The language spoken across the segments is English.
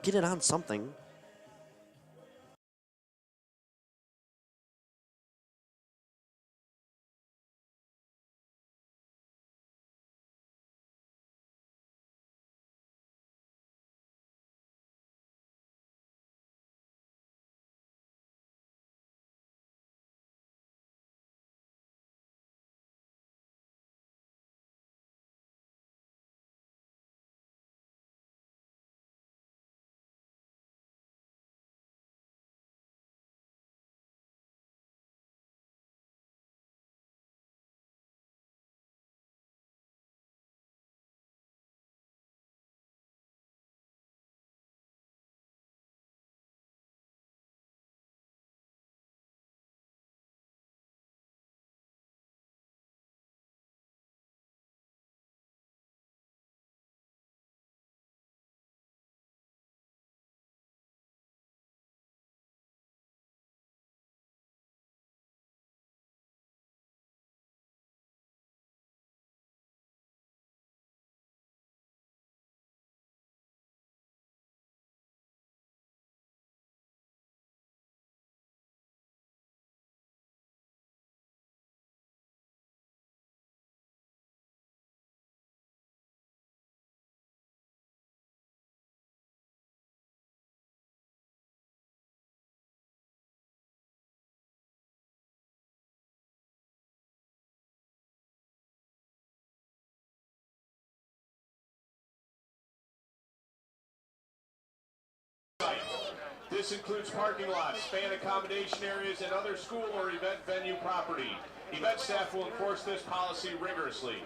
get it on something. This includes parking lots, fan accommodation areas, and other school or event venue property. Event staff will enforce this policy rigorously.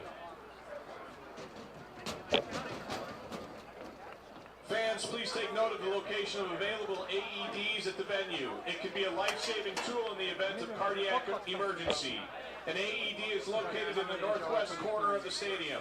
Fans, please take note of the location of available AEDs at the venue. It can be a life-saving tool in the event of cardiac emergency. An AED is located in the northwest corner of the stadium.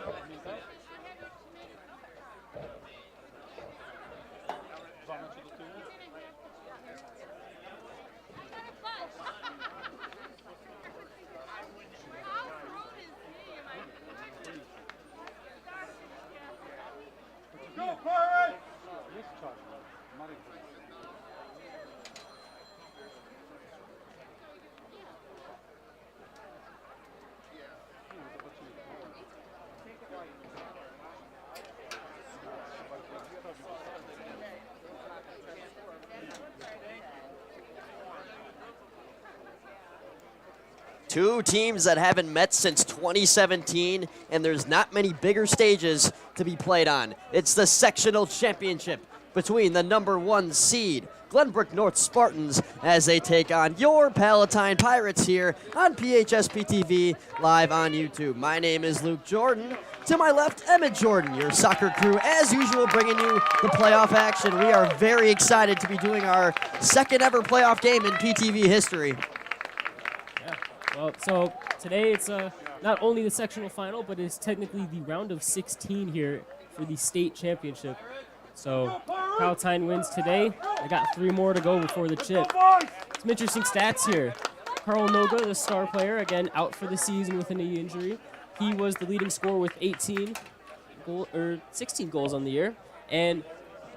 Two teams that haven't met since 2017, and there's not many bigger stages to be played on. It's the sectional championship between the #1 seed, Glenbrook North Spartans, as they take on your Palatine Pirates here on PHS PTV live on YouTube. My name is Luke Jordan. To my left, Emmet Jordan, your soccer crew, as usual, bringing you the playoff action. We are very excited to be doing our second ever playoff game in PTV history. Well, so today it's not only the sectional final, but it's technically the round of 16 here for the state championship. So Palatine wins today. They got 3 more to go before the chip. Some interesting stats here. Carl Noga, the star player, again out for the season with a knee injury. He was the leading scorer with 16 goals on the year. And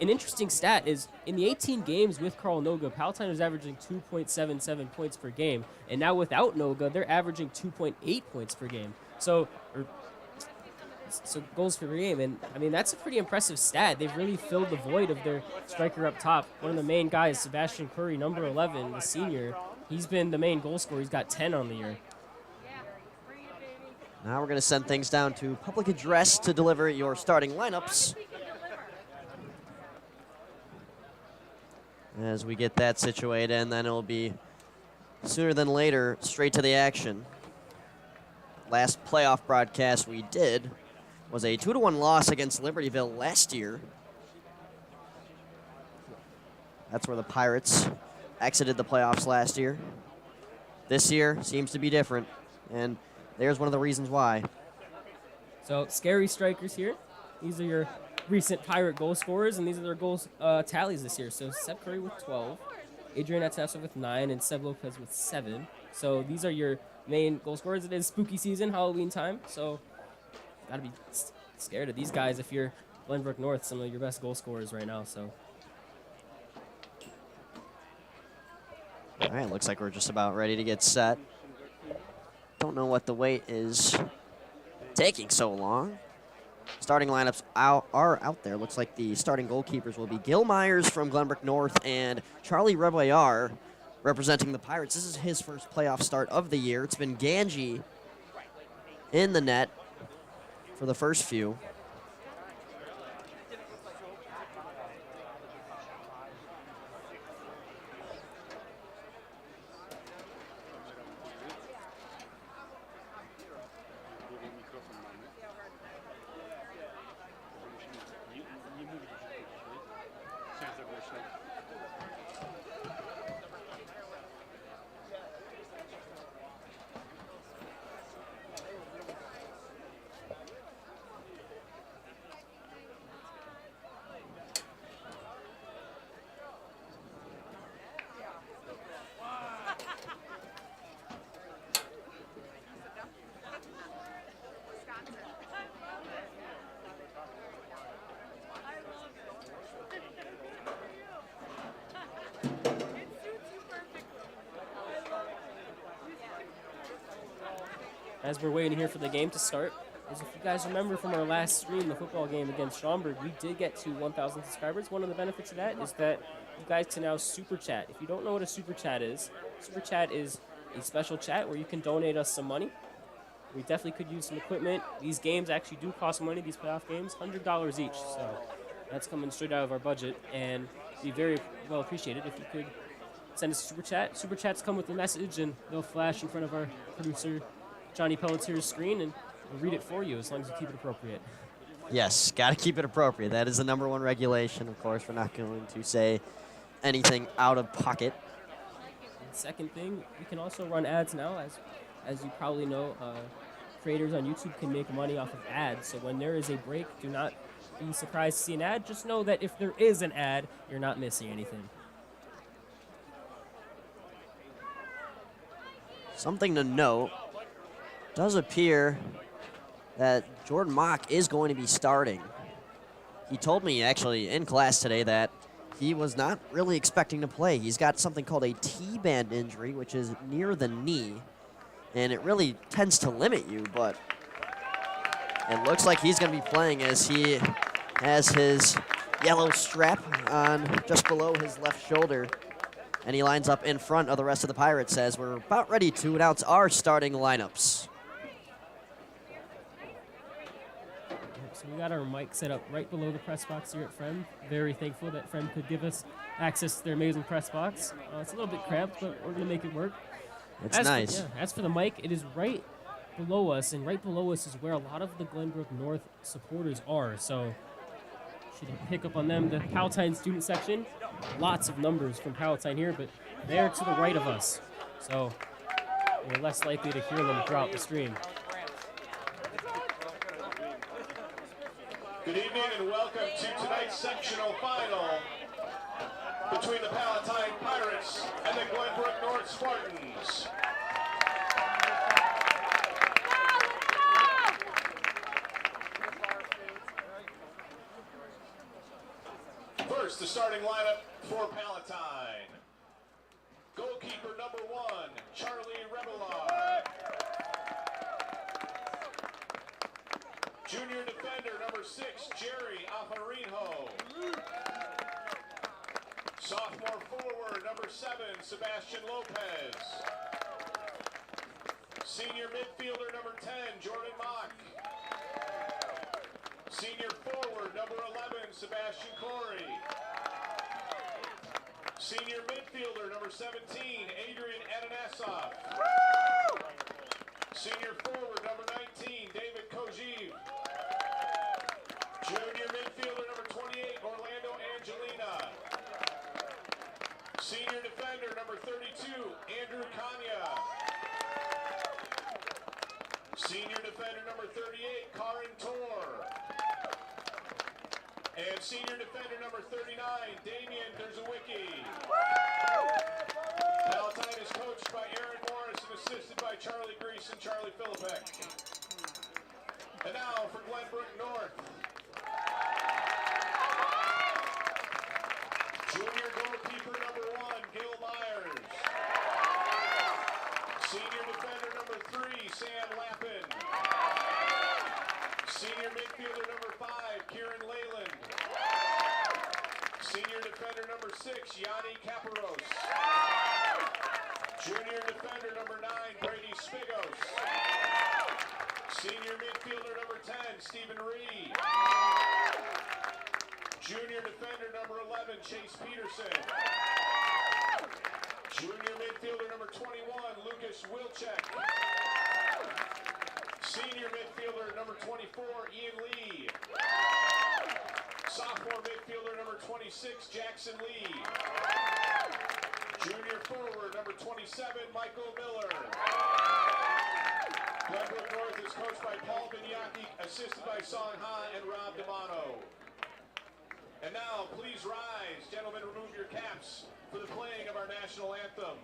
an interesting stat is in the 18 games with Carl Noga, Palatine was averaging 2.77 points per game. And now without Noga, they're averaging 2.8 points per game. So goals per game. And I mean, that's a pretty impressive stat. They've really filled the void of their striker up top. One of the main guys, Sebastian Curry, number 11, the senior, he's been the main goal scorer. He's got 10 on the year. Now we're going to send things down to public address to deliver your starting lineups. As we get that situated, and then it'll be sooner than later straight to the action. Last playoff broadcast we did was a 2-1 loss against Libertyville last year. That's where the Pirates exited the playoffs last year. This year seems to be different, and there's one of the reasons why. So scary strikers here. These are your recent Pirate goal scorers, and these are their goals tallies this year. So Seb Curry with 12, Adrian Atessa with 9, and Seb Lopez with 7. So these are your main goal scorers. It is spooky season, Halloween time, so gotta be scared of these guys if you're Glenbrook North, some of your best goal scorers right now. So All right, looks like we're just about ready to get set. Don't know what the wait is taking so long. Starting lineups are out there. Looks like the starting goalkeepers will be Gil Myers from Glenbrook North and Charlie Reboyar representing the Pirates. This is his first playoff start of the year. It's been Ganji in the net for the first few. As we're waiting here for the game to start, as if you guys remember from our last stream, the football game against Schaumburg, we did get to 1,000 subscribers. One of the benefits of that is that you guys can now super chat. If you don't know what a super chat is a special chat where you can donate us some money. We definitely could use some equipment. These games actually do cost money, these playoff games, $100 each. So that's coming straight out of our budget, and it'd be very well appreciated if you could send us a super chat. Super chats come with a message, and they'll flash in front of our producer, Johnny Pellettiere's screen, and we'll read it for you as long as you keep it appropriate. Yes, got to keep it appropriate. That is the #1 regulation. Of course, we're not going to say anything out of pocket. And second thing, we can also run ads now. As you probably know, creators on YouTube can make money off of ads. So when there is a break, do not be surprised to see an ad. Just know that if there is an ad, you're not missing anything. Something to note, does appear that Jorden Mock is going to be starting. He told me actually in class today that he was not really expecting to play. He's got something called a T-band injury, which is near the knee, and it really tends to limit you, but it looks like he's going to be playing as he has his yellow strap on just below his left shoulder, and he lines up in front of the rest of the Pirates as we're about ready to announce our starting lineups. So we got our mic set up right below the press box here at Fremd. Very thankful that Fremd could give us access to their amazing press box. It's a little bit cramped, but we're going to make it work. It's nice. As for the mic, it is right below us, and right below us is where a lot of the Glenbrook North supporters are. So should pick up on them. The Palatine student section, lots of numbers from Palatine here, but they're to the right of us. So we're less likely to hear them throughout the stream. Good evening and welcome to tonight's sectional final between the Palatine Pirates and the Glenbrook North Spartans. First, the starting lineup for Palatine. Goalkeeper #1, Charlie Reboyar. Junior defender #6, Jerry Aparijo. Sophomore forward #7, Sebastian Lopez. Senior midfielder #10, Jorden Mock. Senior forward #11, Sebastian Corey. Senior midfielder #17, Adrian Ananesov. Senior forward #19, David Kojiv. Junior midfielder #28, Orlando Angelina. Senior defender #32, Andrew Kanya. Senior defender #38, Karin Tor. And senior defender #39, Damian Derzawicki. Palatine is coached by Aaron Morris and assisted by Charlie Grease and Charlie Philippek. And now for Glenbrook North. Junior goalkeeper #1, Gil Myers. midfielder number 5, Kieran Leyland. Senior defender number 6, Yanni Caparos. Junior defender number 9, Brady Spigos. Senior midfielder number 10, Stephen Reed. Junior defender number 11, Chase Peterson. Junior midfielder number 21, Lucas Wilczek. Senior midfielder number 24, Ian Lee. Sophomore midfielder number 26, Jackson Lee. Junior forward number 27, Michael Miller. Glenbrook North is coached by Paul Binyaki, assisted by Song Ha and Rob D'Amano. And now, please rise. Gentlemen, remove your caps for the playing of our national anthem.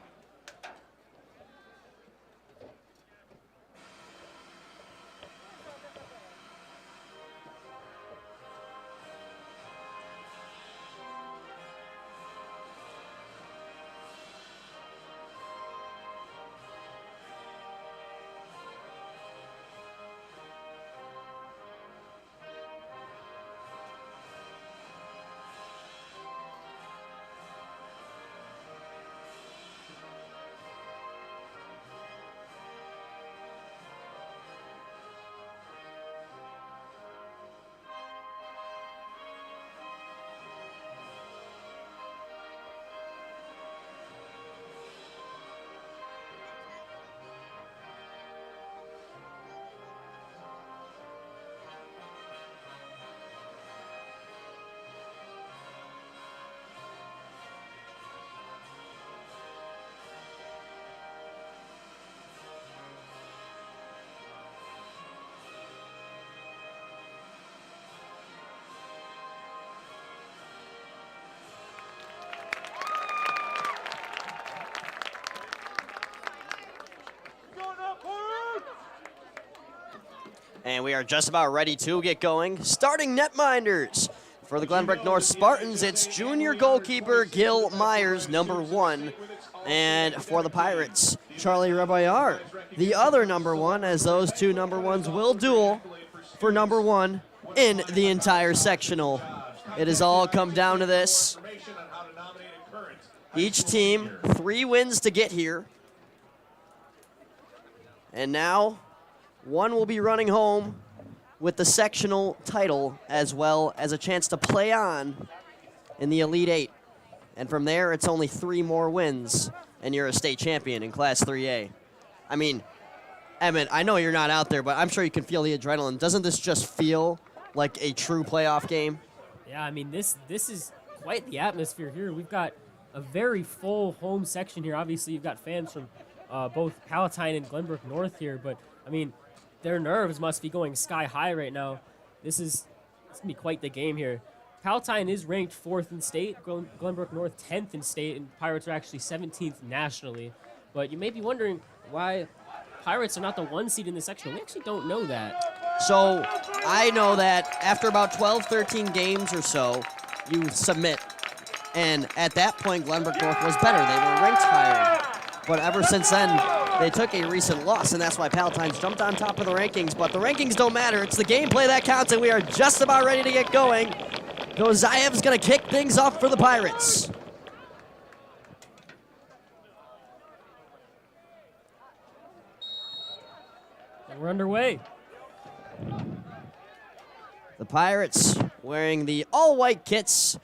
And we are just about ready to get going. Starting netminders for the Glenbrook North Spartans, it's junior goalkeeper Gil Myers, number 1. And for the Pirates, Charlie Rebayar, the other number 1, as those two number 1s will duel for number 1 in the entire sectional. It has all come down to this. Each team 3 wins to get here. And now one will be running home with the sectional title, as well as a chance to play on in the Elite 8. And from there, it's only 3 more wins, and you're a state champion in Class 3A. I mean, Emmet, I know you're not out there, but I'm sure you can feel the adrenaline. Doesn't this just feel like a true playoff game? Yeah, I mean, this is quite the atmosphere here. We've got a very full home section here. Obviously, you've got fans from both Palatine and Glenbrook North here, but, I mean, their nerves must be going sky high right now. It's going to be quite the game here. Palatine is ranked 4th in state, Glenbrook North 10th in state, and Pirates are actually 17th nationally. But you may be wondering why Pirates are not the 1 seed in the section. We actually don't know that. So I know that after about 12, 13 games or so, you submit. And at that point, Glenbrook North was better. They were ranked higher. But ever since then, they took a recent loss, and that's why Palatine's jumped on top of the rankings. But the rankings don't matter. It's the gameplay that counts, and we are just about ready to get going. Gozayev's going to kick things off for the Pirates. And we're underway. The Pirates wearing the all-white kits,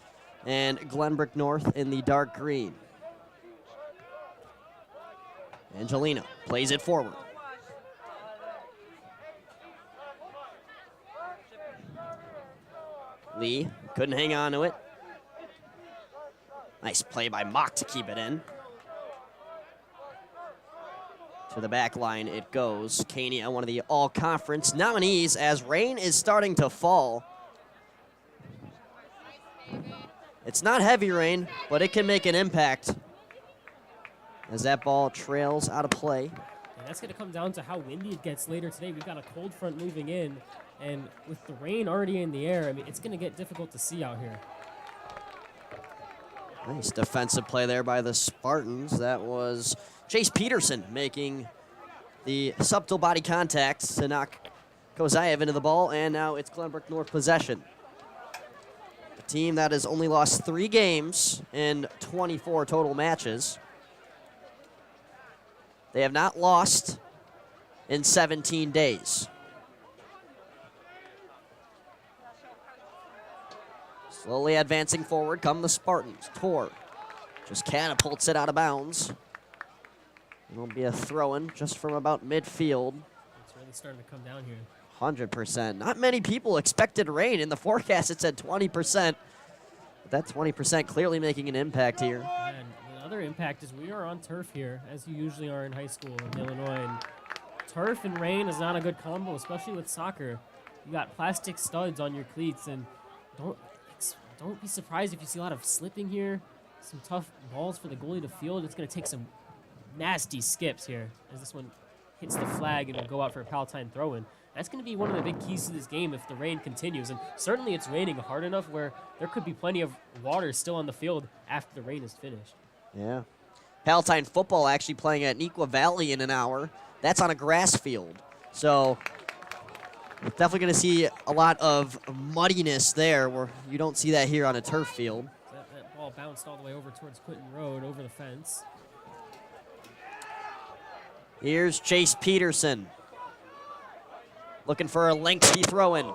and Glenbrook North in the dark green. Angelina plays it forward. Lee couldn't hang on to it. Nice play by Mock to keep it in. To the back line it goes. Kania, one of the all-conference nominees, as rain is starting to fall. It's not heavy rain, but it can make an impact as that ball trails out of play. And that's going to come down to how windy it gets later today. We've got a cold front moving in, and with the rain already in the air, I mean, it's going to get difficult to see out here. Nice defensive play there by the Spartans. That was Chase Peterson making the subtle body contact to knock Kozayev into the ball, and now it's Glenbrook North possession. A team that has only lost 3 games in 24 total matches. They have not lost in 17 days. Slowly advancing forward come the Spartans. Tor just catapults it out of bounds. It'll be a throw-in just from about midfield. It's really starting to come down here. 100%. Not many people expected rain. In the forecast, it said 20%. But that 20% clearly making an impact here. And the other impact is we are on turf here, as you usually are in high school in Illinois. And turf and rain is not a good combo, especially with soccer. You got plastic studs on your cleats, and don't be surprised if you see a lot of slipping here. Some tough balls for the goalie to field. It's going to take some nasty skips here as this one hits the flag and will go out for a Palatine throw-in. That's going to be one of the big keys to this game if the rain continues. And certainly it's raining hard enough where there could be plenty of water still on the field after the rain is finished. Yeah. Palatine football actually playing at Nequa Valley in an hour. That's on a grass field. So we're definitely going to see a lot of muddiness there where you don't see that here on a turf field. That ball bounced all the way over towards Quinton Road, over the fence. Here's Chase Peterson. Looking for a lengthy throw-in.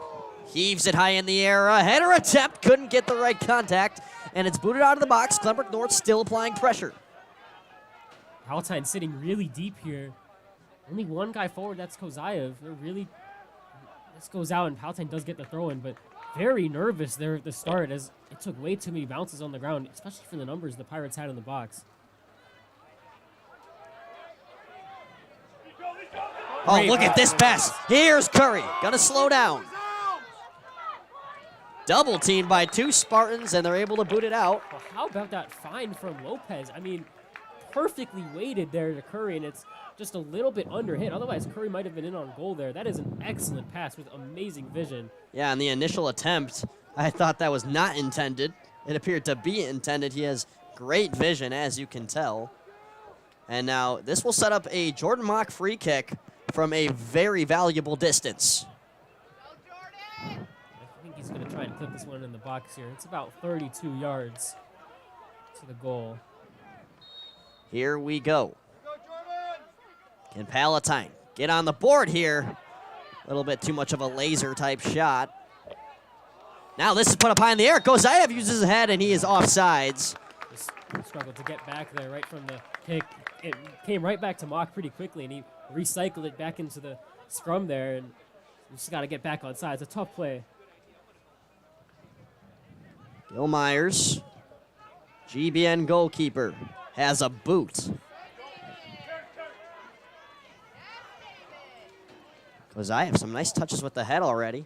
Heaves it high in the air. A header attempt. Couldn't get the right contact. And it's booted out of the box. Glenbrook North still applying pressure. Palatine sitting really deep here. Only one guy forward, that's Kozayev. This goes out and Palatine does get the throw-in, but very nervous there at the start as it took way too many bounces on the ground, especially for the numbers the Pirates had in the box. Oh, look at this pass. Here's Curry. Gonna slow down. Double teamed by 2 Spartans, and they're able to boot it out. Well, how about that find from Lopez? I mean, perfectly weighted there to Curry, and it's just a little bit under hit. Otherwise, Curry might have been in on goal there. That is an excellent pass with amazing vision. Yeah, in the initial attempt, I thought that was not intended. It appeared to be intended. He has great vision, as you can tell. And now this will set up a Jorden mock free kick from a very valuable distance. I think he's going to try and clip this one in the box here. It's about 32 yards to the goal. Here we go. Can Palatine get on the board here? A little bit too much of a laser type shot. Now this is put up high in the air. Kozayev uses his head and he is offsides. Just struggled to get back there right from the kick. It came right back to Mock pretty quickly, and he recycled it back into the scrum there, and you just got to get back on side. It's a tough play. Gil Myers, GBN goalkeeper, has a boot. Kozayev, some nice touches with the head already.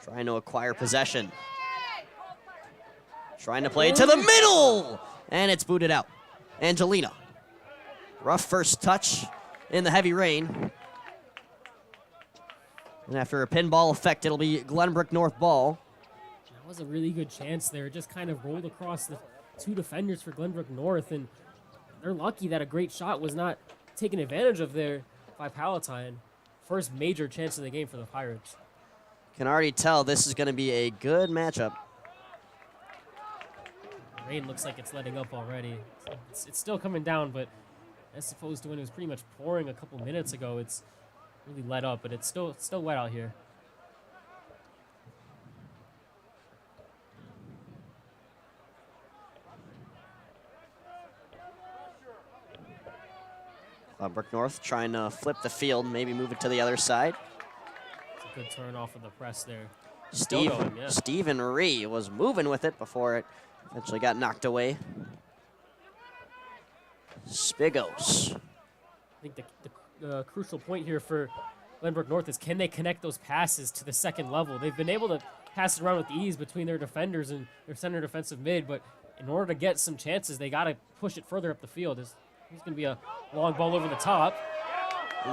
Trying to acquire possession. Trying to play it to the middle! And it's booted out. Angelina. Rough first touch in the heavy rain. And after a pinball effect, it'll be Glenbrook North ball. That was a really good chance there. It just kind of rolled across the 2 defenders for Glenbrook North, and they're lucky that a great shot was not taken advantage of there by Palatine. First major chance of the game for the Pirates. Can already tell this is going to be a good matchup. Rain looks like it's letting up already. It's still coming down, but as opposed to when it was pretty much pouring a couple minutes ago, it's really let up, but it's still wet out here. Glenbrook North trying to flip the field, maybe move it to the other side. It's a good turn off of the press there. Stephen Ree was moving with it before it eventually got knocked away. Spigos. I think the crucial point here for Glenbrook North is, can they connect those passes to the second level? They've been able to pass it around with ease between their defenders and their center defensive mid, but in order to get some chances, they got to push it further up the field. There's going to be a long ball over the top.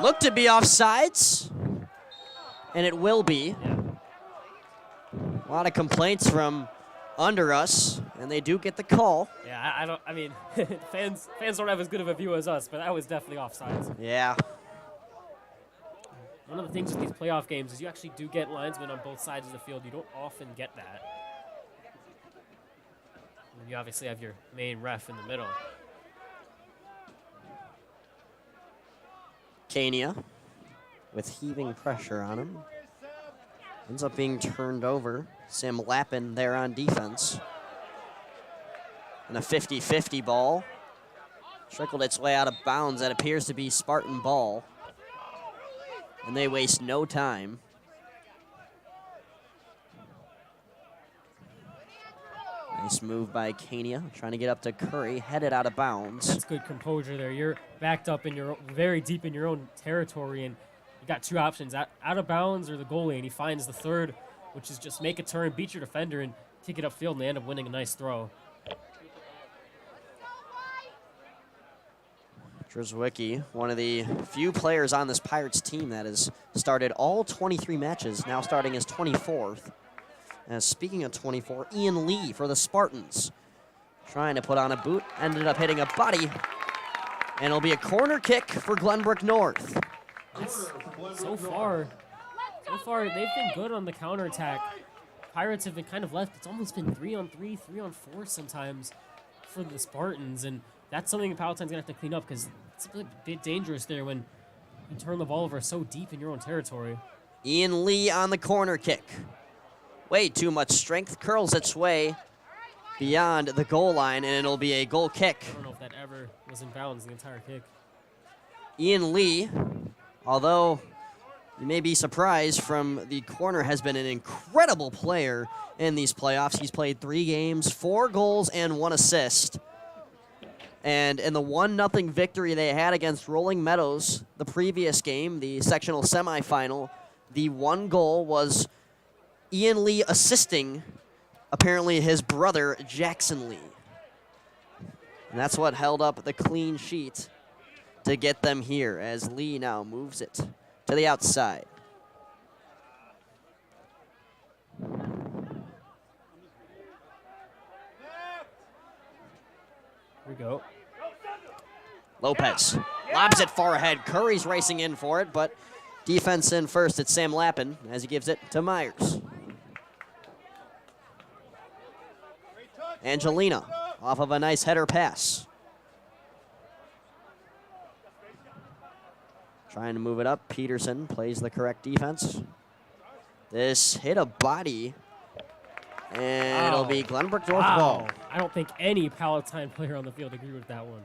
Looked to be offsides, and it will be. Yeah. A lot of complaints from under us, and they do get the call. Yeah, I mean, fans don't have as good of a view as us, but that was definitely offsides. Yeah. one of the things with these playoff games is you actually do get linesmen on both sides of the field. You don't often get that. And you obviously have your main ref in the middle. Kania with heaving pressure on him. Ends up being turned over. Sam Lappin there on defense. And a 50-50 ball. Trickled its way out of bounds. That appears to be Spartan ball. And they waste no time. Nice move by Kania, trying to get up to Curry, headed out of bounds. That's good composure there. You're backed up in your very deep in your own territory, and you got two options: out of bounds or the goalie. And he finds the third, which is just make a turn, beat your defender, and kick it upfield, and they end up winning a nice throw. Drzewicki, one of the few players on this Pirates team that has started all 23 matches, now starting his 24th. And speaking of 24, Ian Lee for the Spartans. Trying to put on a boot, ended up hitting a body. And it'll be a corner kick for Glenbrook North. So far, they've been good on the counterattack. Pirates have been kind of left. It's almost been 3-on-3, 3-on-4 sometimes for the Spartans. And that's something Palatine's going to have to clean up because it's a bit dangerous there when you turn the ball over so deep in your own territory. Ian Lee on the corner kick. Way too much strength, curls its way beyond the goal line, and it'll be a goal kick. I don't know if that ever was in bounds, the entire kick. Ian Lee, although you may be surprised from the corner, has been an incredible player in these playoffs. He's played 3 games, 4 goals, and 1 assist. And in the 1-0 victory they had against Rolling Meadows the previous game, the sectional semifinal, the 1 goal was Ian Lee assisting, apparently, his brother, Jackson Lee. And that's what held up the clean sheet to get them here, as Lee now moves it to the outside. Here we go. Lopez lobs it far ahead. Curry's racing in for it, but defense in first. It's Sam Lappin as he gives it to Myers. Angelina off of a nice header pass. Trying to move it up. Peterson plays the correct defense. This hit a body, and it'll be Glenbrook North ball. I don't think any Palatine player on the field agreed with that one.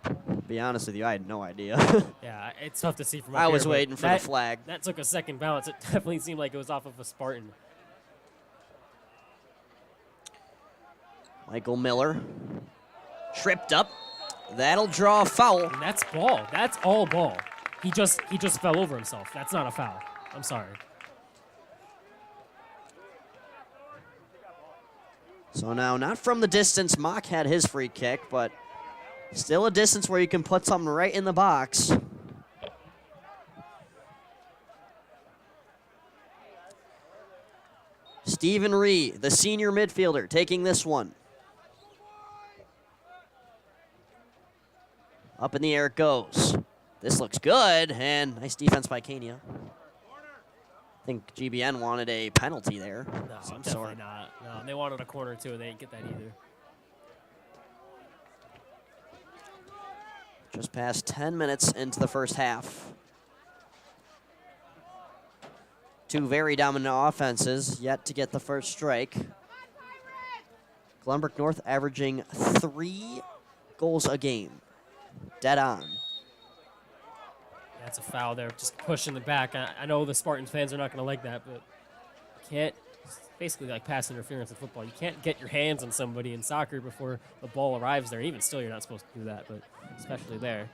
To be honest with you, I had no idea. Yeah, it's tough to see from up I here, was but waiting for the flag. That took a second bounce. It definitely seemed like it was off of a Spartan. Michael Miller tripped up. That'll draw a foul. And that's ball. That's all ball. He just fell over himself. That's not a foul. I'm sorry. So now, not from the distance Mock had his free kick, but still a distance where you can put something right in the box. Stephen Ree, the senior midfielder, taking this one. Up in the air it goes. This looks good, and nice defense by Kania. I think GBN wanted a penalty there. No, some definitely sort. not. No, they wanted a corner too, and they didn't get that either. Just past 10 minutes into the first half. 2 very dominant offenses yet to get the first strike. Glenbrook North averaging 3 goals a game. Dead on. That's a foul there, just pushing the back. I know the Spartans fans are not going to like that, but you can't, it's basically like pass interference in football. You can't get your hands on somebody in soccer before the ball arrives there. Even still, you're not supposed to do that, but especially there.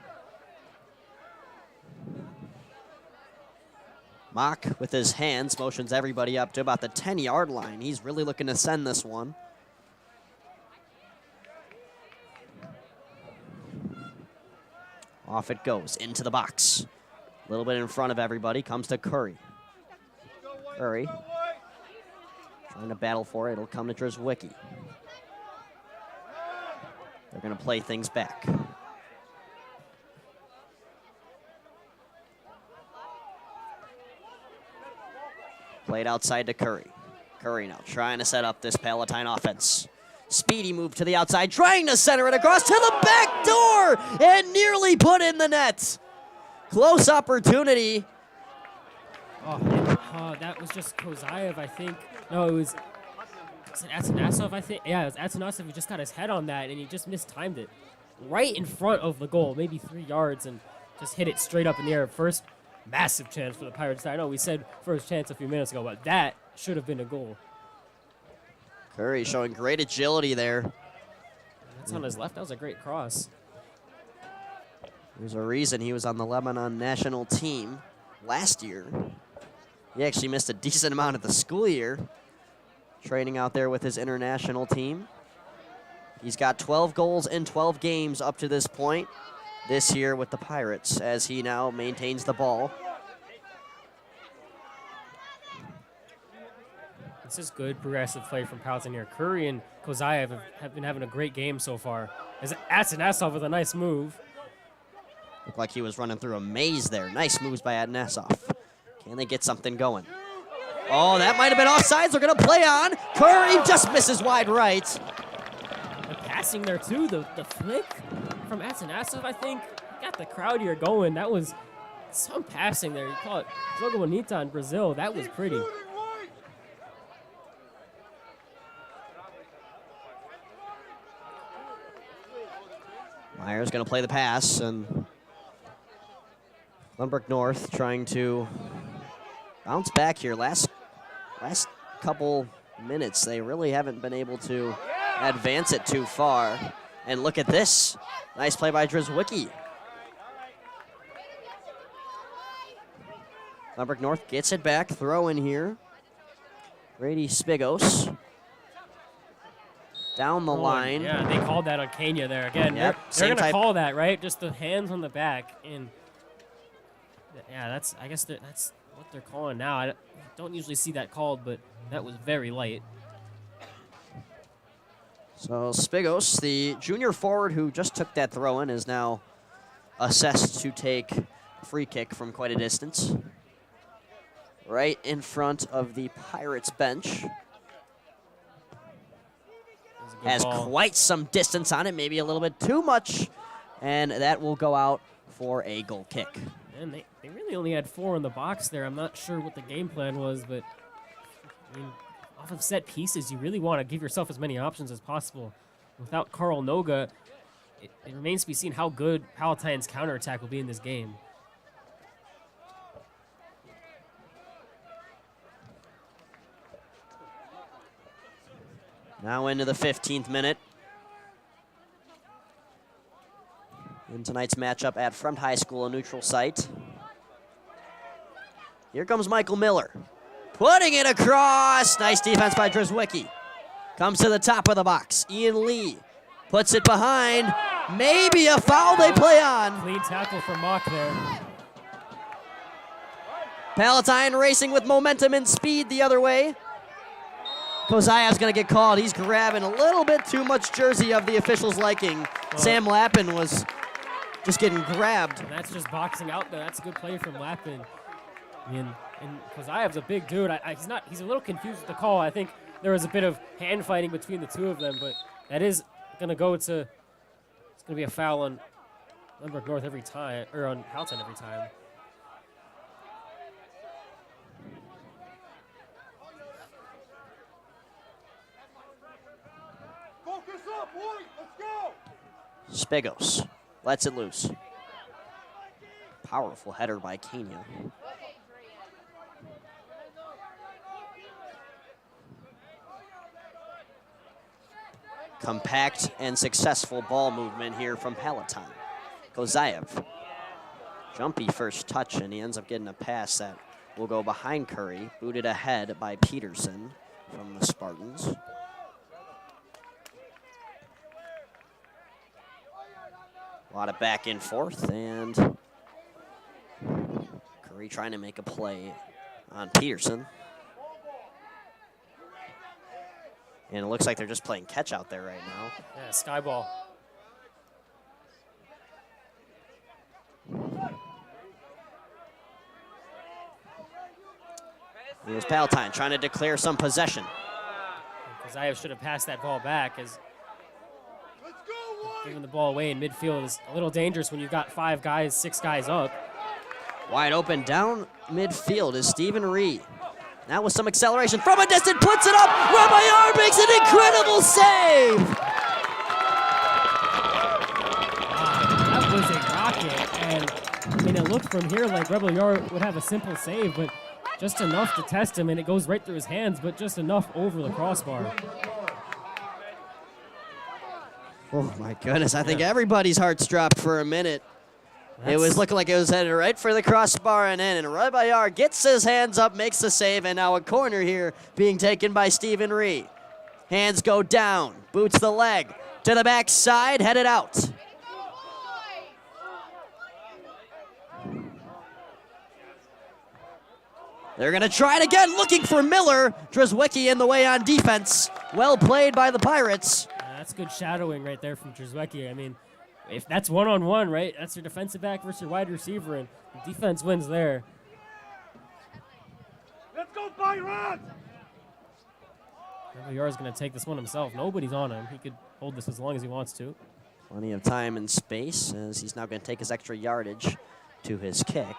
Mock, with his hands, motions everybody up to about the 10-yard line. He's really looking to send this one. Off it goes, into the box. A little bit in front of everybody, comes to Curry. Curry, trying to battle for it. It'll come to Drzewicki. They're going to play things back. Played outside to Curry. Curry now trying to set up this Palatine offense. Speedy move to the outside, trying to center it across to the back door, and nearly put in the net. Close opportunity. Oh, that was just Kozayev, I think. No, it was Atanasov, I think. Yeah, it was Atanasov who just got his head on that, and he just mistimed it. Right in front of the goal, maybe 3 yards, and just hit it straight up in the air. First massive chance for the Pirates. I know we said first chance a few minutes ago, but that should have been a goal. Curry showing great agility there. That's on his left. That was a great cross. There's a reason he was on the Lebanon national team last year. He actually missed a decent amount of the school year, training out there with his international team. He's got 12 goals in 12 games up to this point this year with the Pirates, as he now maintains the ball. This is good progressive play from Palatine here. Curry and Kozayev have been having a great game so far. As Atanasov with a nice move. Looked like he was running through a maze there. Nice moves by Atanasov. Can they get something going? Oh, that might have been offsides. They're going to play on. Curry just misses wide right. The passing there, too. The flick from Atanasov, I think, got the crowd here going. That was some passing there. You call it Jogo Bonita in Brazil. That was pretty. Myers going to play the pass, and Glenbrook North trying to bounce back here. Last couple minutes, they really haven't been able to advance it too far. And look at this. Nice play by Drizwicki. Glenbrook North gets it back. Throw in here. Grady Spigos. Down the line. Yeah, they called that on Kenya there. Again, Yep, they're going to call that, right? Just the hands on the back. And yeah, I guess that's what they're calling now. I don't usually see that called, but that was very light. So Spigos, the junior forward who just took that throw in, is now assessed to take a free kick from quite a distance. Right in front of the Pirates bench. Has quite some distance on it, maybe a little bit too much, and that will go out for a goal kick. And they really only had 4 in the box there. I'm not sure what the game plan was, but I mean, off of set pieces, you really want to give yourself as many options as possible. Without Carl Noga, it remains to be seen how good Palatine's counterattack will be in this game. Now into the 15th minute. In tonight's matchup at Fremd High School, a neutral site. Here comes Michael Miller. Putting it across. Nice defense by Drizwicki. Comes to the top of the box. Ian Lee puts it behind. Maybe a foul, they play on. Clean tackle from Mock there. Palatine racing with momentum and speed the other way. Kozayev's going to get called. He's grabbing a little bit too much jersey of the officials' liking. Well, Sam Lappin was just getting grabbed. And that's just boxing out there. That's a good play from Lappin. And Kozayev's a big dude. He's a little confused with the call. I think there was a bit of hand fighting between the two of them, but that is going to go to, it's going to be a foul on Glenbrook North every time, or on Palatine every time. Spigos lets it loose. Powerful header by Kenya. Compact and successful ball movement here from Palatine. Kozayev. Jumpy first touch, and he ends up getting a pass that will go behind Curry. Booted ahead by Peterson from the Spartans. A lot of back and forth, and Curry trying to make a play on Peterson. And it looks like they're just playing catch out there right now. Yeah, sky ball. Here's Palatine trying to declare some possession. Kazayev should have passed that ball back, as giving the ball away in midfield is a little dangerous when you've got 5 guys, 6 guys up. Wide open down midfield is Stephen Ree. Now with some acceleration from a distance, puts it up. Rebayar makes an incredible save. That was a rocket, and I mean, it looked from here like Rebayar would have a simple save, but just enough to test him, and it goes right through his hands, but just enough over the crossbar. Oh my goodness, I think everybody's hearts dropped for a minute. It was looking like it was headed right for the crossbar and in, and Rebayar gets his hands up, makes the save, and now a corner here being taken by Stephen Ree. Hands go down, boots the leg, to the backside, headed out. They're gonna try it again, looking for Miller. Drzewicki in the way on defense. Well played by the Pirates. That's good shadowing right there from Drzewicki. I mean, if that's one-on-one, right, that's your defensive back versus your wide receiver, and the defense wins there. Let's go, Pirates! Rebayar's going to take this one himself. Nobody's on him. He could hold this as long as he wants to. Plenty of time and space, as he's now going to take his extra yardage to his kick.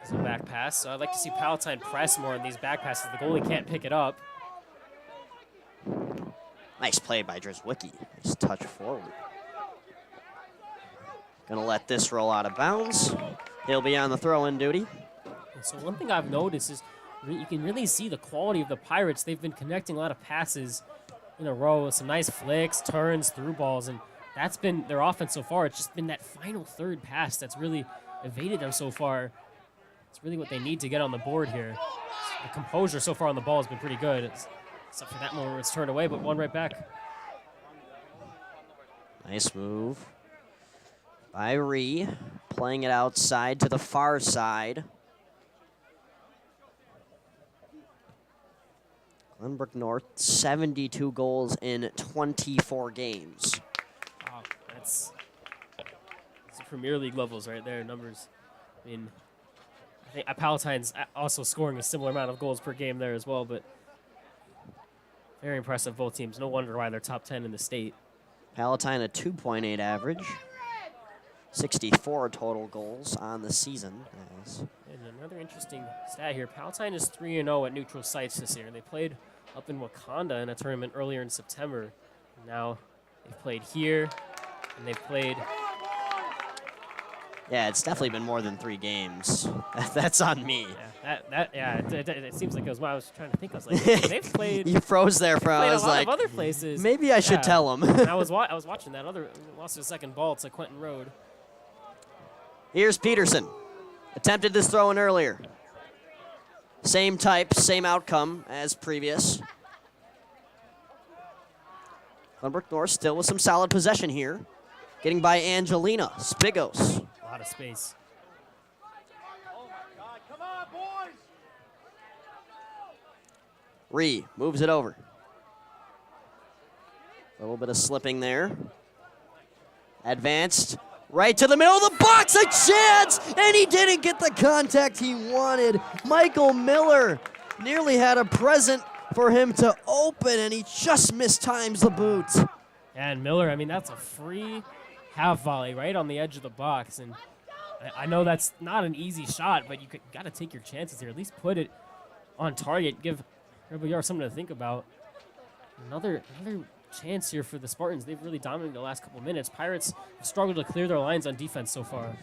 It's a back pass, so I'd like to see Palatine press more in these back passes. The goalie can't pick it up. Nice play by Drzewicki. Nice touch forward. Gonna let this roll out of bounds. He'll be on the throw-in duty. And so one thing I've noticed is you can really see the quality of the Pirates. They've been connecting a lot of passes in a row with some nice flicks, turns, through balls, and that's been their offense so far. It's just been that final third pass that's really evaded them so far. It's really what they need to get on the board here. The composure so far on the ball has been pretty good. Except for that moment where it's turned away, but one right back. Nice move by Ree, playing it outside to the far side. Glenbrook North, 72 goals in 24 games. Wow, that's Premier League levels right there, numbers. I mean, I think Palatine's also scoring a similar amount of goals per game there as well, but very impressive, both teams. No wonder why they're top 10 in the state. Palatine a 2.8 average. 64 total goals on the season. And another interesting stat here, Palatine is 3-0 at neutral sites this year. They played up in Wakanda in a tournament earlier in September. Now they've played here, and they've played... Yeah, it's definitely been more than 3 games. That's on me. Yeah, it seems like it was what I was trying to think. I was like, they've played. You froze there for I was a lot like, of other places. Maybe I should tell them. I was watching that other, lost his second ball to Quentin Road. Here's Peterson. Attempted this throw in earlier. Same type, same outcome as previous. Glenbrook North still with some solid possession here. Getting by Angelina Spigos. A lot of space. Come on, boys! Ree moves it over. A little bit of slipping there. Advanced right to the middle of the box, a chance, and he didn't get the contact he wanted. Michael Miller nearly had a present for him to open, and he just mistimes the boot. And Miller, I mean, that's a free half volley right on the edge of the box, and I know that's not an easy shot, but you got to take your chances here. At least put it on target. Give Rebayar something to think about. Another chance here for the Spartans. They've really dominated the last couple minutes. Pirates have struggled to clear their lines on defense so far.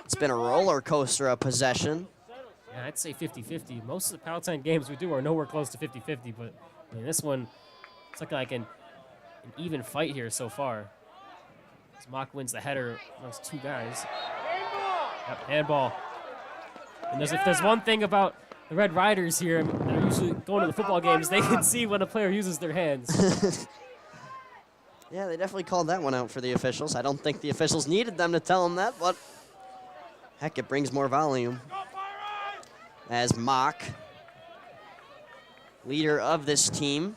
It's been a roller coaster of possession. Yeah, I'd say 50-50. Most of the Palatine games we do are nowhere close to 50-50, but I mean, this one, it's like an even fight here so far. As Mock wins the header amongst 2 guys. Yep, handball. And if there's one thing about the Red Riders here, they're usually going to the football games, they can see when a player uses their hands. Yeah, they definitely called that one out for the officials. I don't think the officials needed them to tell them that, but heck, it brings more volume. As Mock, leader of this team.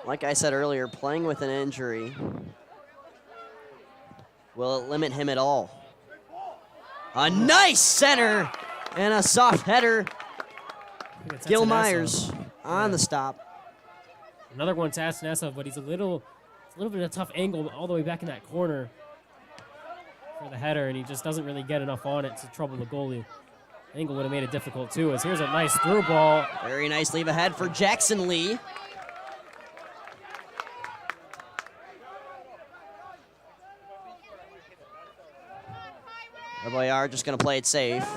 Like I said earlier, playing with an injury, will it limit him at all? A nice center and a soft header. Gil Myers on the stop. Another one to Atanasov, but it's a little bit of a tough angle all the way back in that corner for the header, and he just doesn't really get enough on it to trouble the goalie. Angle would have made it difficult too, as here's a nice through ball. Very nice leave ahead for Jackson Lee. Boyard just going to play it safe.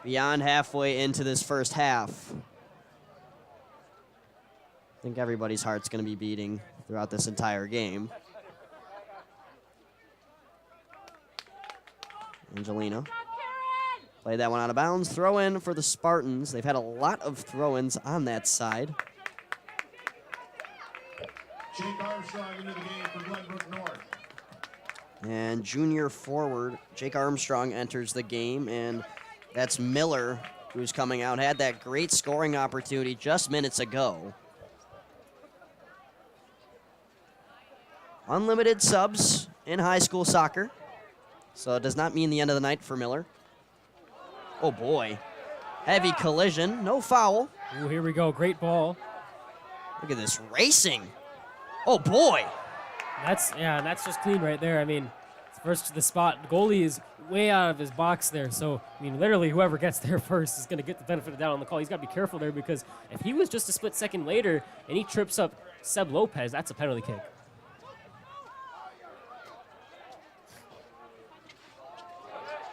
Beyond halfway into this first half. I think everybody's heart's going to be beating throughout this entire game. Angelina. Played that one out of bounds. Throw in for the Spartans. They've had a lot of throw-ins on that side. Jake Armstrong into the game for Glenbrook North. And junior forward Jake Armstrong enters the game, and that's Miller who's coming out. Had that great scoring opportunity just minutes ago. Unlimited subs in high school soccer, so it does not mean the end of the night for Miller. Oh boy, heavy collision, no foul. Ooh, here we go, great ball. Look at this racing. Oh boy. That's just clean right there. I mean, first to the spot. The goalie is way out of his box there, so I mean, literally whoever gets there first is going to get the benefit of the doubt on the call. He's got to be careful there, because if he was just a split second later and he trips up Seb Lopez, that's a penalty kick.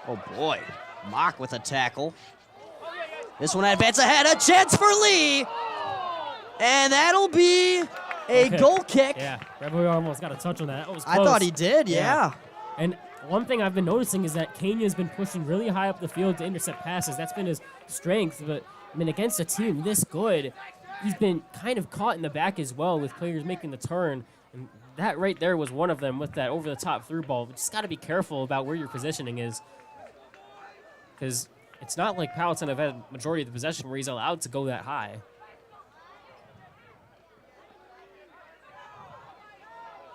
Oh boy, Mock with a tackle. This one advances ahead, a chance for Lee, and that'll be a goal kick. Yeah, Rebel almost got a touch on that. That was close. I thought he did, yeah. And one thing I've been noticing is that Kenya's been pushing really high up the field to intercept passes. That's been his strength, but I mean, against a team this good, he's been kind of caught in the back as well with players making the turn. And that right there was one of them with that over-the-top through ball. You just got to be careful about where your positioning is, because it's not like Palatine have had a majority of the possession where he's allowed to go that high.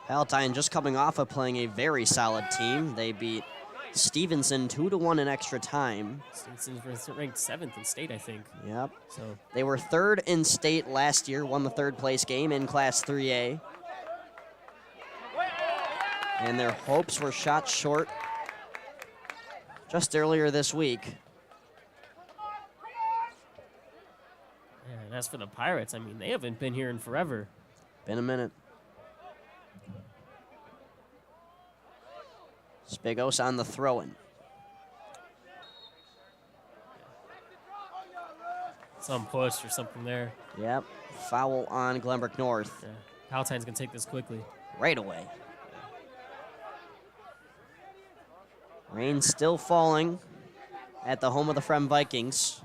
Palatine just coming off of playing a very solid team. They beat Stevenson 2-1 in extra time. Stevenson's ranked 7th in state, I think. Yep. So they were 3rd in state last year, won the 3rd place game in Class 3A. And their hopes were shot short just earlier this week. And as for the Pirates, I mean, they haven't been here in forever. Been a minute. Spigos on the throw-in. Some push or something there. Yep. Foul on Glenbrook North. Yeah. Palatine's going to take this quickly. Right away. Rain still falling at the home of the Fremd Vikings.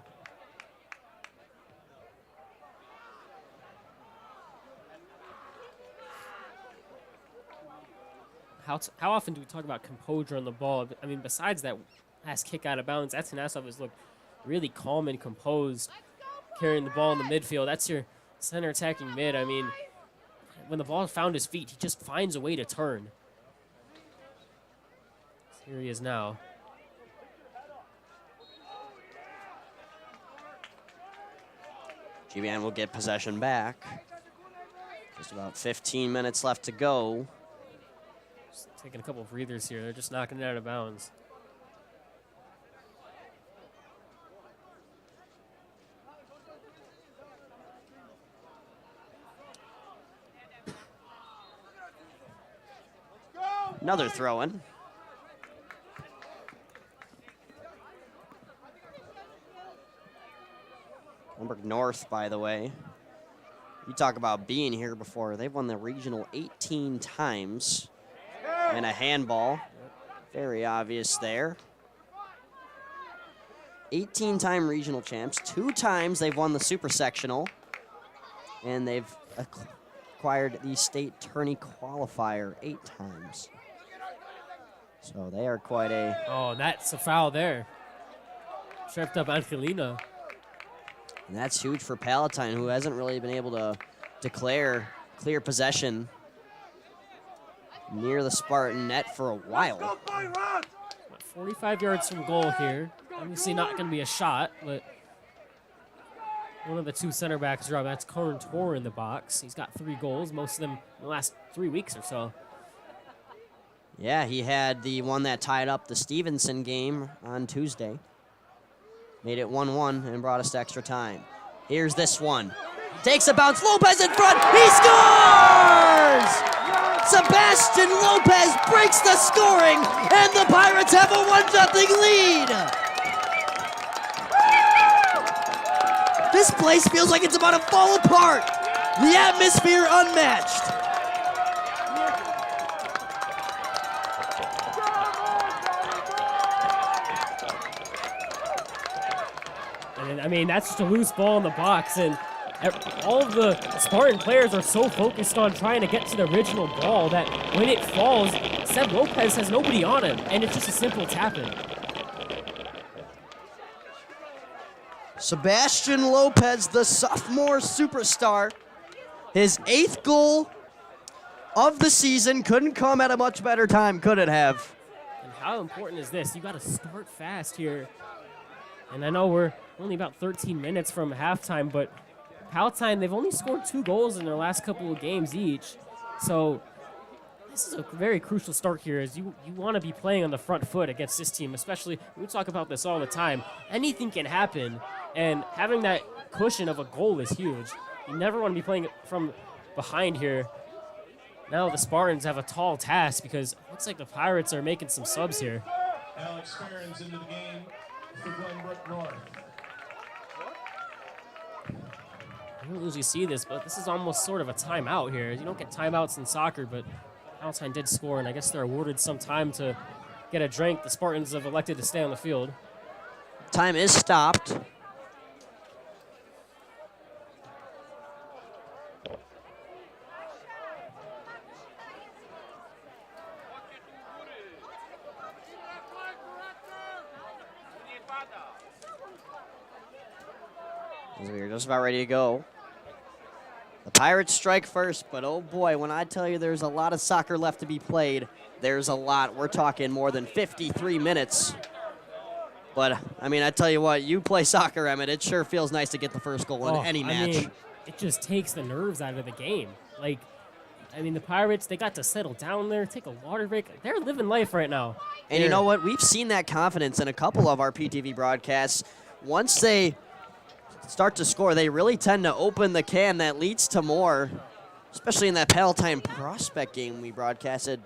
How often do we talk about composure on the ball? I mean, besides that last kick out of bounds, Atanasov has looked really calm and composed, carrying the ball in the midfield. That's your center attacking mid. I mean, when the ball found his feet, he just finds a way to turn. Here he is now. GBN will get possession back. Just about 15 minutes left to go. Just taking a couple of breathers here. They're just knocking it out of bounds. Another throw-in. Glenbrook North, by the way. You talk about being here before. They've won the regional 18 times. And a handball. Very obvious there. 18-time regional champs. 2 times they've won the super sectional. And they've acquired the state tourney qualifier 8 times. So they are quite a... Oh, that's a foul there. Tripped up Angelina. And that's huge for Palatine, who hasn't really been able to declare clear possession near the Spartan net for a while. 45 yards from goal here. Obviously not going to be a shot, but one of the two center backs drop. That's Jorden in the box. He's got 3 goals, most of them in the last 3 weeks or so. Yeah, he had the one that tied up the Stevenson game on Tuesday. Made it 1-1 and brought us to extra time. Here's this one. Takes a bounce, Lopez in front, he scores! Sebastian Lopez breaks the scoring, and the Pirates have a 1-0 lead! This place feels like it's about to fall apart. The atmosphere unmatched. And I mean, that's just a loose ball in the box, and all of the Spartan players are so focused on trying to get to the original ball that when it falls, Seb Lopez has nobody on him, and it's just a simple tap-in. Sebastian Lopez, the sophomore superstar, his 8th goal of the season. Couldn't come at a much better time, could it have? And how important is this? You got to start fast here. And I know we're only about 13 minutes from halftime, but Palatine, they've only scored 2 goals in their last couple of games each. So this is a very crucial start here, as you want to be playing on the front foot against this team, especially, we talk about this all the time. Anything can happen, and having that cushion of a goal is huge. You never want to be playing from behind here. Now the Spartans have a tall task because it looks like the Pirates are making some subs here. Alex Ferens into the game for Glenbrook North. You don't usually see this, but this is almost sort of a timeout here. You don't get timeouts in soccer, but Palatine did score, and I guess they're awarded some time to get a drink. The Spartans have elected to stay on the field. Time is stopped. We're just about ready to go. The Pirates strike first, but oh boy, when I tell you there's a lot of soccer left to be played, there's a lot. We're talking more than 53 minutes. But, I mean, I tell you what, you play soccer, Emmett, it sure feels nice to get the first goal in any match. I mean, it just takes the nerves out of the game. Like, I mean, the Pirates, they got to settle down there, take a water break. They're living life right now. And you know what? We've seen that confidence in a couple of our PTV broadcasts. Once they start to score, they really tend to open the can. That leads to more, especially in that Palatine Prospect game we broadcasted.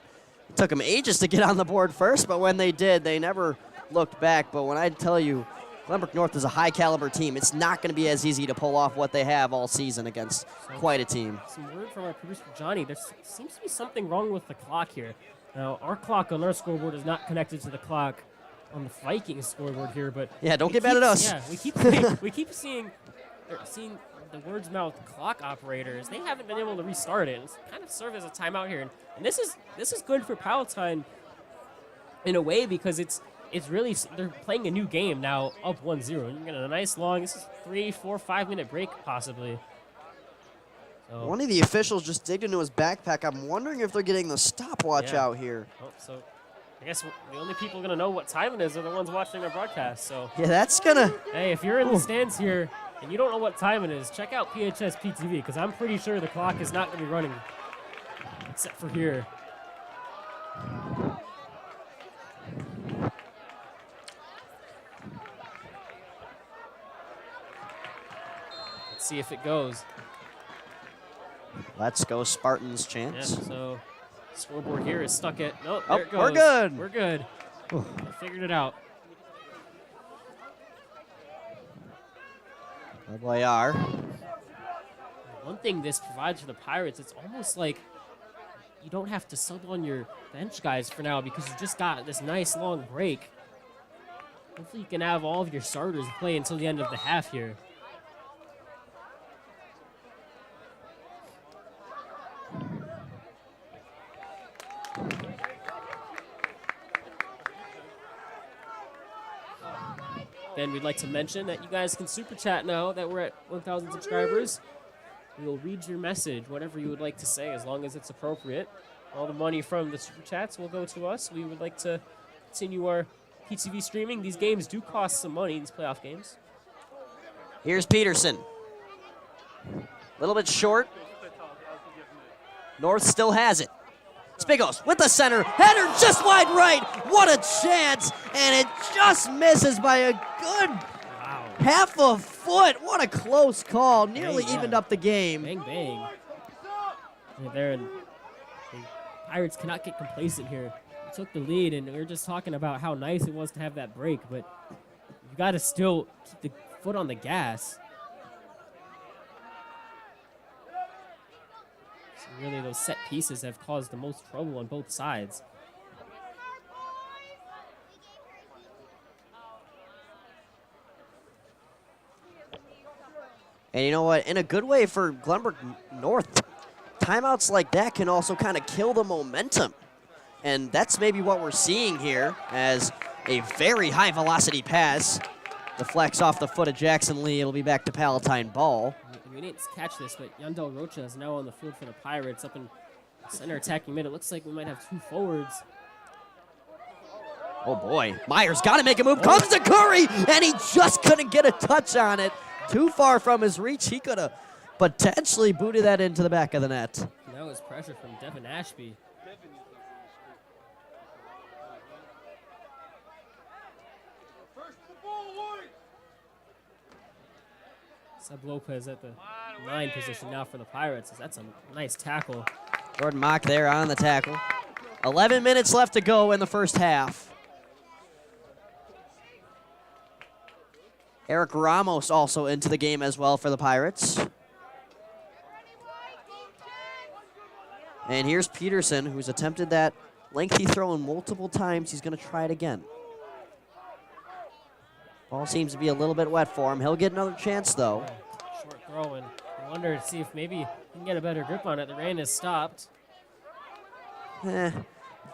It took them ages to get on the board first, but when they did, they never looked back. But when I tell you, Glenbrook North is a high-caliber team, it's not going to be as easy to pull off what they have all season against quite a team. Some word from our producer, Johnny. There seems to be something wrong with the clock here. Now, our clock on our scoreboard is not connected to the clock on the Vikings scoreboard here, but yeah, don't get mad at us. Yeah, we keep seeing the words mouth clock operators. They haven't been able to restart it. It's kind of served as a timeout here, and this is good for Palatine in a way because it's really, they're playing a new game now, up 1-0. You're getting a nice long, this is 3, 4, 5 minute break possibly. So, one of the officials just digged into his backpack. I'm wondering if they're getting the stopwatch out here. Oh, so I guess the only people going to know what time it is are the ones watching our broadcast. So yeah, that's gonna. Hey, if you're in the stands here and you don't know what time it is, check out PHS PTV because I'm pretty sure the clock is not going to be running except for here. Let's see if it goes. Let's go Spartans chance. Yeah, so scoreboard here is stuck at, nope, there it goes. We're good. We're good. I figured it out. They are. One thing this provides for the Pirates, it's almost like you don't have to sub on your bench guys for now because you just got this nice long break. Hopefully you can have all of your starters play until the end of the half here. Then we'd like to mention that you guys can super chat now that we're at 1,000 subscribers. We will read your message, whatever you would like to say, as long as it's appropriate. All the money from the super chats will go to us. We would like to continue our PTV streaming. These games do cost some money, these playoff games. Here's Peterson. A little bit short. North still has it. Spigos with the center. Header just wide right. What a chance. And it just misses by a good half a foot. What a close call. Nearly evened up the game. Bang, bang. Right there, and the Pirates cannot get complacent here. They took the lead, and we were just talking about how nice it was to have that break, but you got to still keep the foot on the gas. So really, those set pieces have caused the most trouble on both sides. And you know what? In a good way for Glenbrook North, timeouts like that can also kind of kill the momentum. And that's maybe what we're seeing here as a very high velocity pass deflects off the foot of Jackson Lee. It'll be back to Palatine ball. We didn't catch this, but Yandel Rocha is now on the field for the Pirates up in center attacking mid. It looks like we might have two forwards. Oh boy, Myers got to make a move, comes to Curry, and he just couldn't get a touch on it. Too far from his reach. He could have potentially booted that into the back of the net. That was pressure from Devin Ashby. Seb Lopez at the 9 position now for the Pirates. That's a nice tackle. Jordan Mock there on the tackle. 11 minutes left to go in the first half. Eric Ramos also into the game as well for the Pirates. And here's Peterson, who's attempted that lengthy throw in multiple times. He's going to try it again. Ball seems to be a little bit wet for him. He'll get another chance, though. Short throw, and I wonder to see if maybe he can get a better grip on it. The rain has stopped.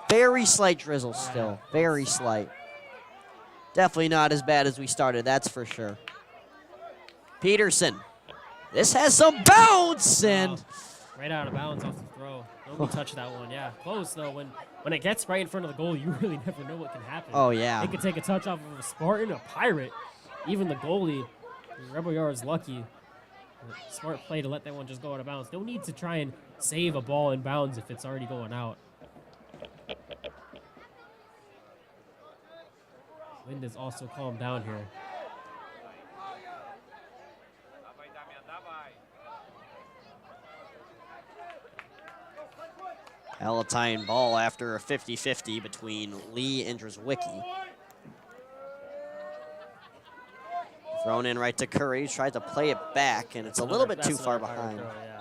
Very slight drizzle still. Very slight. Definitely not as bad as we started, that's for sure. Peterson. This has some bounce, and right out of bounds off the throw. Nobody touched that one. Yeah, close though. When it gets right in front of the goal, you really never know what can happen. Oh yeah. They could take a touch off of a Spartan, a Pirate, even the goalie. Rebel Yard's lucky. Smart play to let that one just go out of bounds. No need to try and save a ball in bounds if it's already going out. Wind has also calmed down here. Palatine ball after a 50-50 between Lee and Drzwicki. Thrown in right to Curry. Tried to play it back, and it's a little bit too far behind. Throw, yeah.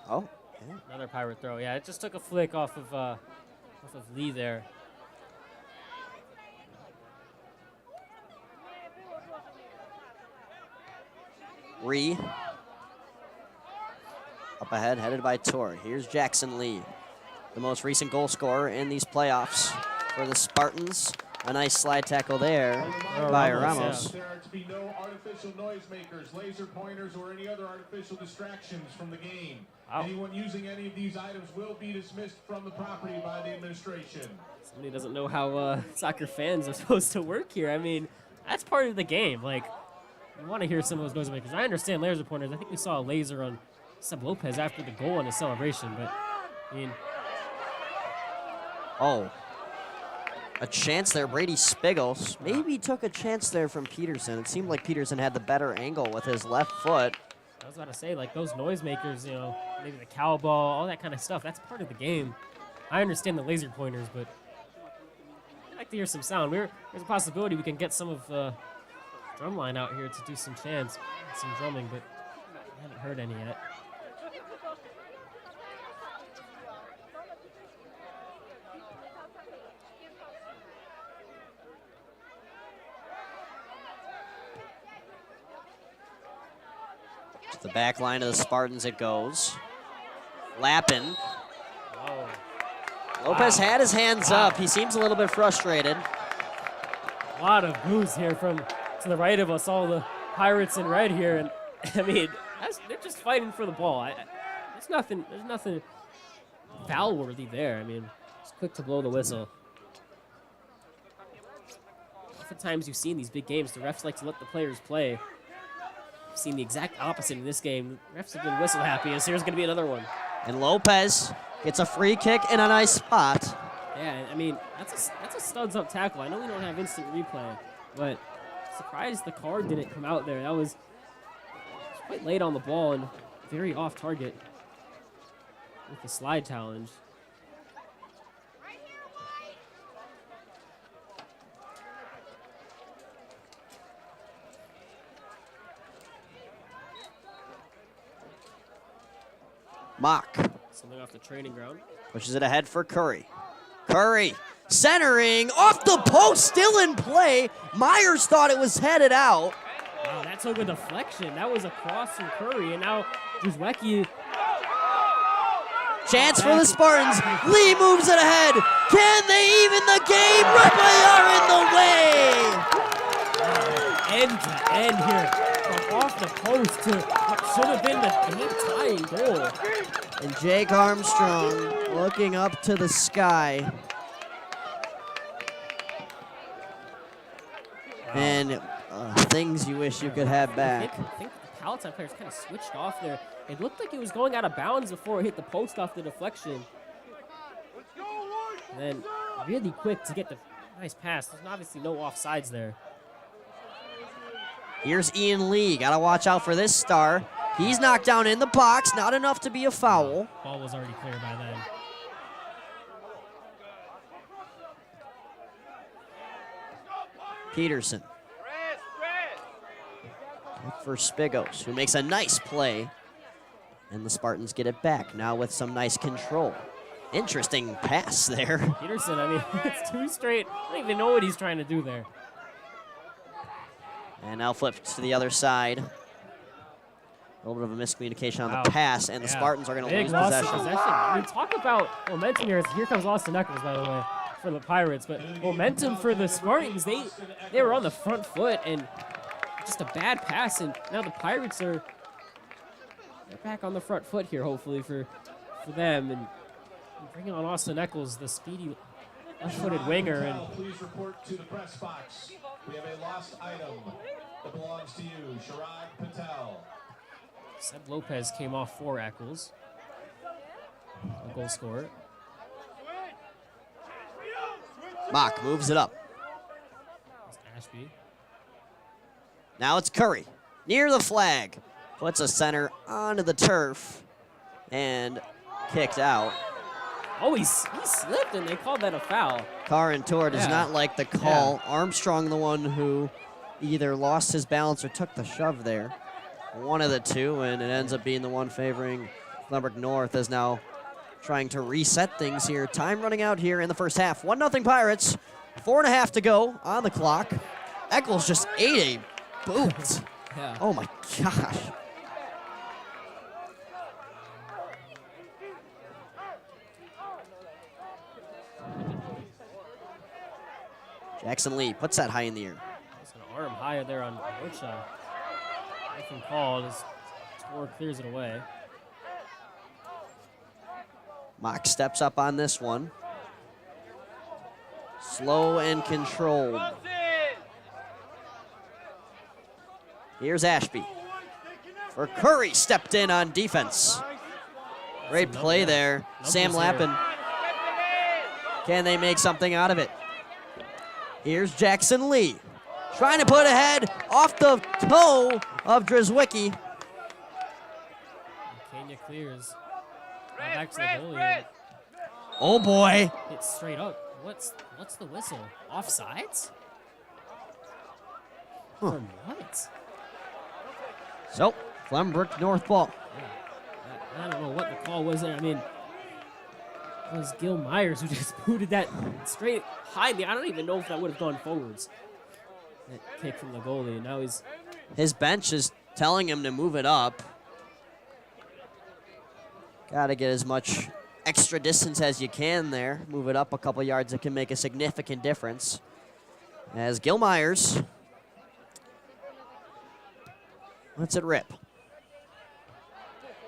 Oh, yeah. Another Pirate throw. Yeah, it just took a flick off of Lee there. Ree. Up ahead, headed by Tor. Here's Jackson Lee, the most recent goal scorer in these playoffs for the Spartans. A nice slide tackle there by Ramos. There are to be no artificial noisemakers, laser pointers, or any other artificial distractions from the game. Wow. Anyone using any of these items will be dismissed from the property by the administration. Somebody doesn't know how soccer fans are supposed to work here. I mean, that's part of the game. Like, you want to hear some of those noisemakers. I understand laser pointers. I think we saw a laser on Seb Lopez after the goal in a celebration, but I mean. Oh, a chance there. Brady Spigos maybe took a chance there from Peterson. It seemed like Peterson had the better angle with his left foot. I was about to say, like, those noisemakers, you know, maybe the cow ball, all that kind of stuff, that's part of the game. I understand the laser pointers, but I'd like to hear some sound. There's a possibility we can get some of the drumline out here to do some chants, some drumming, but I haven't heard any yet. To the back line of the Spartans it goes. Lappin. Oh. Lopez had his hands up. He seems a little bit frustrated. A lot of boos here from to the right of us, all the Pirates in red here, and I mean, they're just fighting for the ball. There's nothing foul-worthy there. I mean, just quick to blow the whistle. times you've seen these big games, the refs like to let the players play. I've seen the exact opposite in this game. The refs have been whistle happy as here's going to be another one. And Lopez gets a free kick in a nice spot. Yeah, I mean, that's a studs-up tackle. I know we don't have instant replay, but surprised the card didn't come out there. That was quite late on the ball and very off target with the slide challenge. Mock Something off the training ground. pushes it ahead for Curry. Curry centering off the post, still in play. Myers thought it was headed out. Wow, that took a deflection. That was a cross from Curry, and now Druzwecki. Chance for the Spartans. Lee moves it ahead. Can they even the game? Ripley are in the way. End to end here. From off the post to what should have been the game-tying goal. And Jake Armstrong looking up to the sky. And things you wish you could have back. I think the Palatine players kind of switched off there. It looked like it was going out of bounds before it hit the post off the deflection. And then really quick to get the nice pass. There's obviously no offsides there. Here's Ian Lee. Got to watch out for this star. He's knocked down in the box. Not enough to be a foul. Ball was already clear by then. Peterson. For Spigos, who makes a nice play. And the Spartans get it back now with some nice control. Interesting pass there. Peterson, I mean, it's two straight. I don't even know what he's trying to do there. And now flips to the other side. A little bit of a miscommunication on Wow. the pass, and the Spartans are going to lose possession. I mean, talk about momentum here. Here comes Austin Eccles, by the way, for the Pirates. But momentum for the Spartans, they were on the front foot, and just a bad pass, and now the Pirates are back on the front foot here, hopefully, for them. And bringing on Austin Eccles, the speedy left-footed winger. And please report to the press box. We have a lost item that belongs to you, Sharad Patel. Seb Lopez came off for Eccles, a goal scorer. Mock moves it up. That's Ashby. Now it's Curry, near the flag. Puts a center onto the turf and kicked out. Oh, he slipped, and they called that a foul. Carantor does Yeah. not like the call. Armstrong, the one who either lost his balance or took the shove there. One of the two, and it ends up being the one favoring Glenbrook North, is now trying to reset things here. Time running out here in the first half. 1-0 Pirates. 4.5 to go on the clock. Eccles just ate a boot. Yeah. Oh my gosh. Jackson Lee puts that high in the air. It's an arm higher there on Ocha. Nothing called as Tor clears it away. Mock steps up on this one. Slow and controlled. Here's Ashby. For Curry, stepped in on defense. Great play there. Sam Lappin. Can they make something out of it? Here's Jackson Lee. Trying to put ahead off the toe of Druzwecki. Kenya clears. Now back to the goalie. Oh boy. It's straight up. What's the whistle? Offsides? From what? So, Glenbrook North ball. I don't know what the call was there. I mean, it was Gil Myers who just booted that straight high. I don't even know if that would have gone forwards. That kick from the goalie, and now he's... His bench is telling him to move it up. Got to get as much extra distance as you can there. Move it up a couple yards. It can make a significant difference. As Gil Myers lets it rip.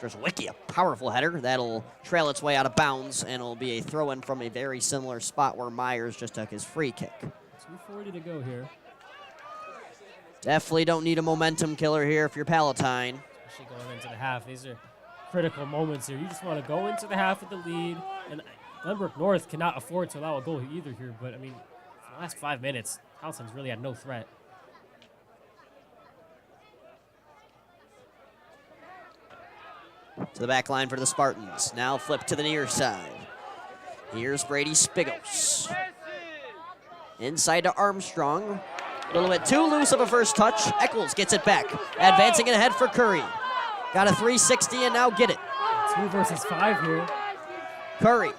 Druzwecki, a powerful header. That'll trail its way out of bounds, and it'll be a throw-in from a very similar spot where Myers just took his free kick. 2:40 to go here. Definitely don't need a momentum killer here if you're Palatine. Especially going into the half. These are critical moments here. You just want to go into the half with the lead. And Glenbrook North cannot afford to allow a goal either here. But, I mean, for the last 5 minutes, Palatine's really had no threat. To the back line for the Spartans. Now flip to the near side. Here's Brady Spigos. Inside to Armstrong. A little bit too loose of a first touch. Eccles gets it back. Advancing it ahead for Curry. Got a 360 and now get it. 2 versus 5 here. Curry.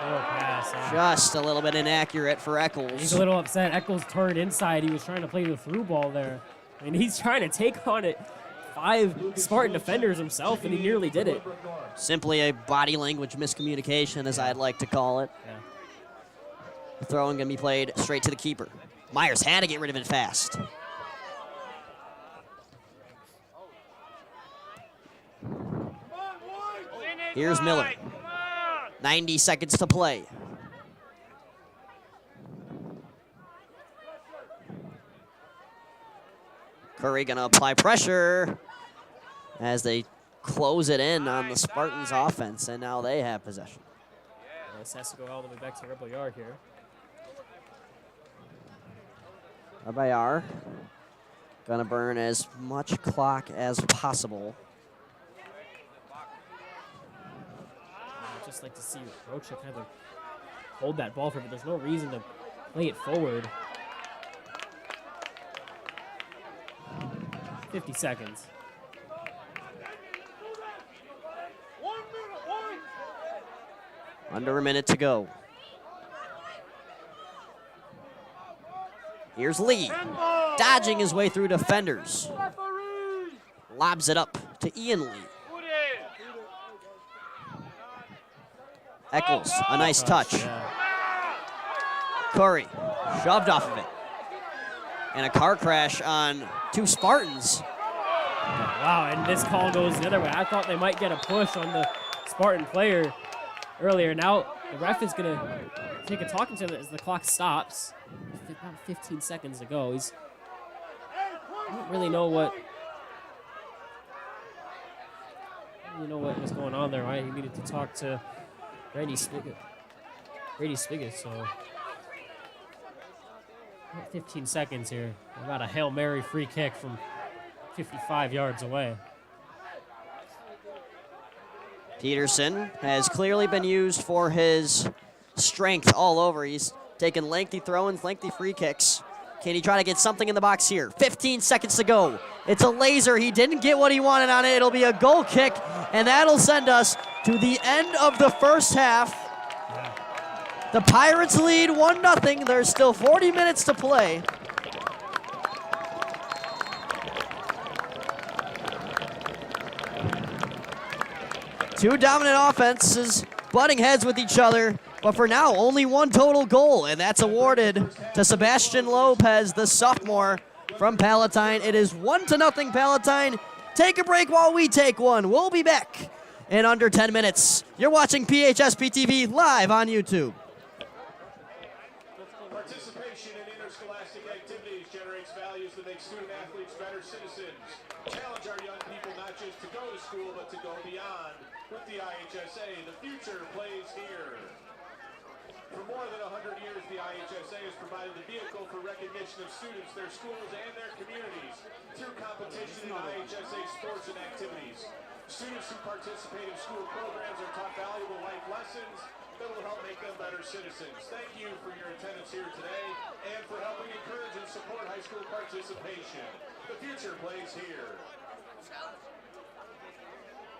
Pass. Just a little bit inaccurate for Eccles. He's a little upset. Eccles turned inside. He was trying to play the through ball there. I mean, he's trying to take on it 5 Spartan defenders himself, and he nearly did it. Simply a body language miscommunication, as I'd like to call it. Yeah. The throw-in going to be played straight to the keeper. Myers had to get rid of it fast. Here's Miller. 90 seconds to play. Curry going to apply pressure as they close it in on the Spartans offense, and now they have possession. This has to go all the way back to Rebel Yard here. Abayar going to burn as much clock as possible. I'd just like to see Rocha kind of hold that ball for him, but there's no reason to play it forward. 50 seconds. Under a minute to go. Here's Lee, dodging his way through defenders. Lobs it up to Ian Lee. Eccles, a nice touch. Curry, shoved off of it. And a car crash on 2 Spartans. Wow, and this call goes the other way. I thought they might get a push on the Spartan player earlier. Now the ref is going to take a talking to him as the clock stops. About 15 seconds to go. I don't really know what was going on there. Why he needed to talk to Brady Spigos. So 15 seconds here. About a Hail Mary free kick from 55 yards away. Peterson has clearly been used for his strength all over. He's taken lengthy throw-ins, lengthy free kicks. Can he try to get something in the box here? 15 seconds to go. It's a laser. He didn't get what he wanted on it. It'll be a goal kick, and that'll send us to the end of the first half. The Pirates lead 1-0. There's still 40 minutes to play. Two dominant offenses butting heads with each other, but for now, only one total goal, and that's awarded to Sebastian Lopez, the sophomore from Palatine. It is 1-0 Palatine. Take a break while we take one. We'll be back in under 10 minutes. You're watching PHS PTV live on YouTube. Participation in interscholastic activities generates values that make student athletes better citizens. Challenge our young people not just to go to school, but to go beyond. With the IHSA, the future plays here. For more than 100 years, the IHSA has provided the vehicle for recognition of students, their schools, and their communities through competition in IHSA sports and activities. Students who participate in school programs are taught valuable life lessons that will help make them better citizens. Thank you for your attendance here today and for helping encourage and support high school participation. The future plays here.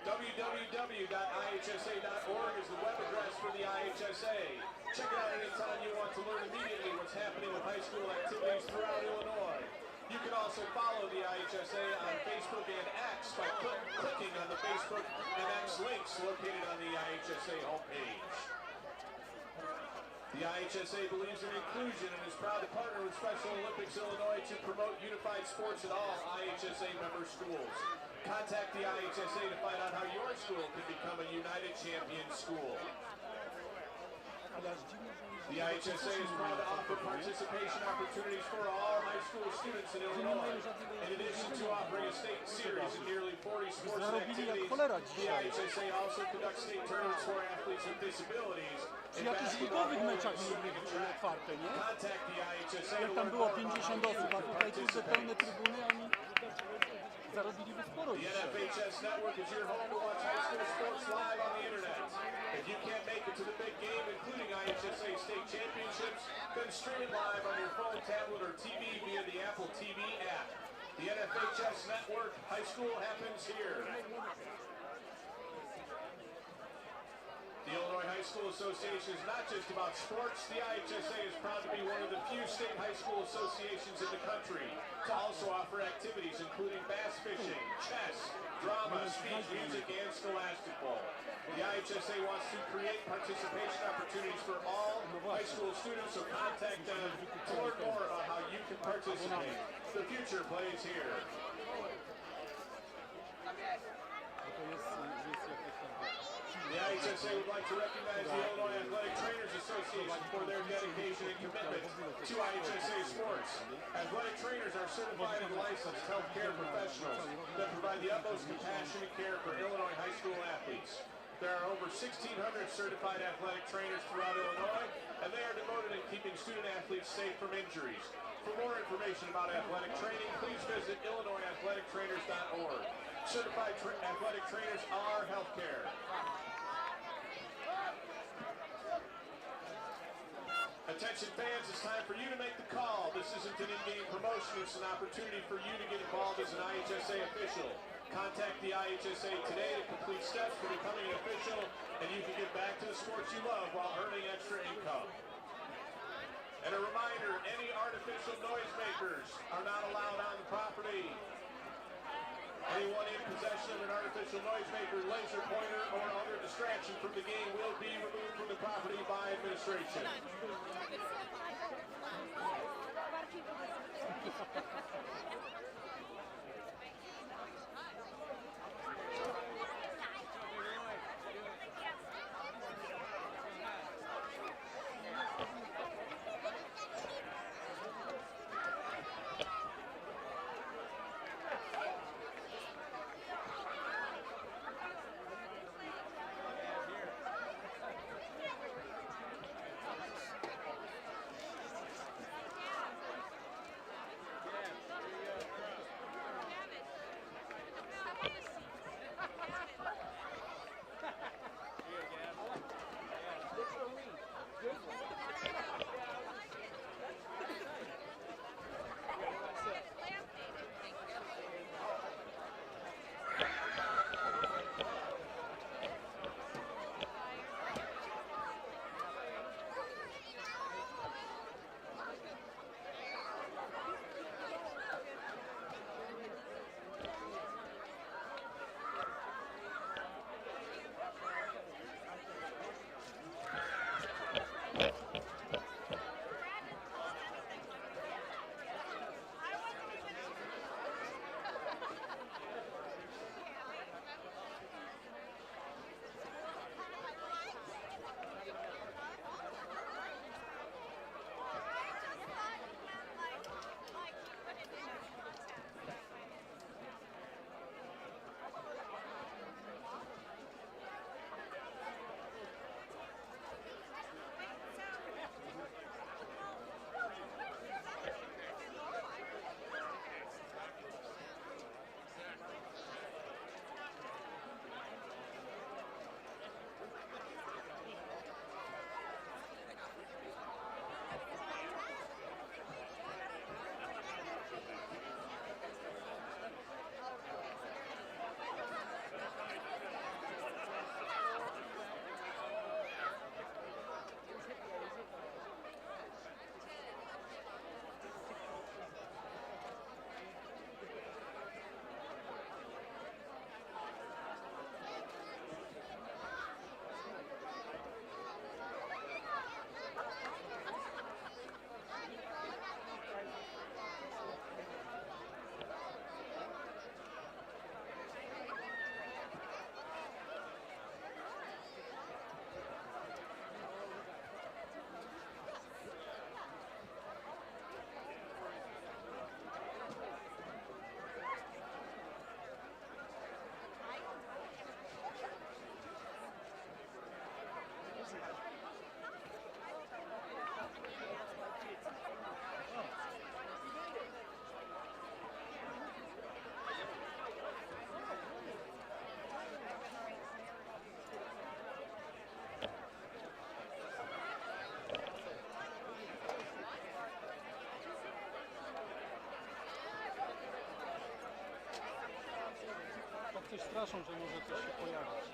www.ihsa.org is the web address for the IHSA. Check it out anytime you want to learn immediately what's happening with high school activities throughout Illinois. You can also follow the IHSA on Facebook and X by clicking on the Facebook and X links located on the IHSA homepage. The IHSA believes in inclusion and is proud to partner with Special Olympics Illinois to promote unified sports at all IHSA member schools. Contact the IHSA to find out how your school can become a United Champion school. The IHSA is proud to offer participation opportunities for all high school students in Illinois. In addition to offering a state series in nearly 40 sports and activities, the IHSA also conducts state tournaments for athletes with disabilities. Przy jakichś ligowych meczach były otwarte, nie? Contact the IHSA Jak tam było 50 osób, a tutaj kurde pełne trybuny, a oni zarobiliby sporo The dzisiaj. NFHS Network is your home to watch high school sports live on the internet. If you can't make it to the big game, including IHSA State Championships, then stream it live on your phone, tablet, or TV via the Apple TV app. The NFHS Network, high school happens here. The Illinois High School Association is not just about sports. The IHSA is proud to be one of the few state high school associations in the country to also offer activities including bass fishing, chess, drama, speech, music, and scholastic ball. The IHSA wants to create participation opportunities for all high school students, so contact them to learn more about how you can participate. The future plays here. The IHSA would like to recognize the Illinois Athletic Trainers Association for their dedication and commitment to IHSA sports. Athletic trainers are certified and licensed healthcare professionals that provide the utmost compassion and care for Illinois high school athletes. There are over 1,600 certified athletic trainers throughout Illinois, and they are devoted in keeping student athletes safe from injuries. For more information about athletic training, please visit IllinoisAthleticTrainers.org. Certified athletic trainers are healthcare. Attention fans, it's time for you to make the call. This isn't an in-game promotion, it's an opportunity for you to get involved as an IHSA official. Contact the IHSA today to complete steps for becoming an official, and you can get back to the sports you love while earning extra income. And a reminder, any artificial noisemakers are not allowed on the property. Anyone in possession of an artificial noisemaker, laser pointer, or other distraction from the game will be removed from the property by administration. się straszą, że może coś się pojawić.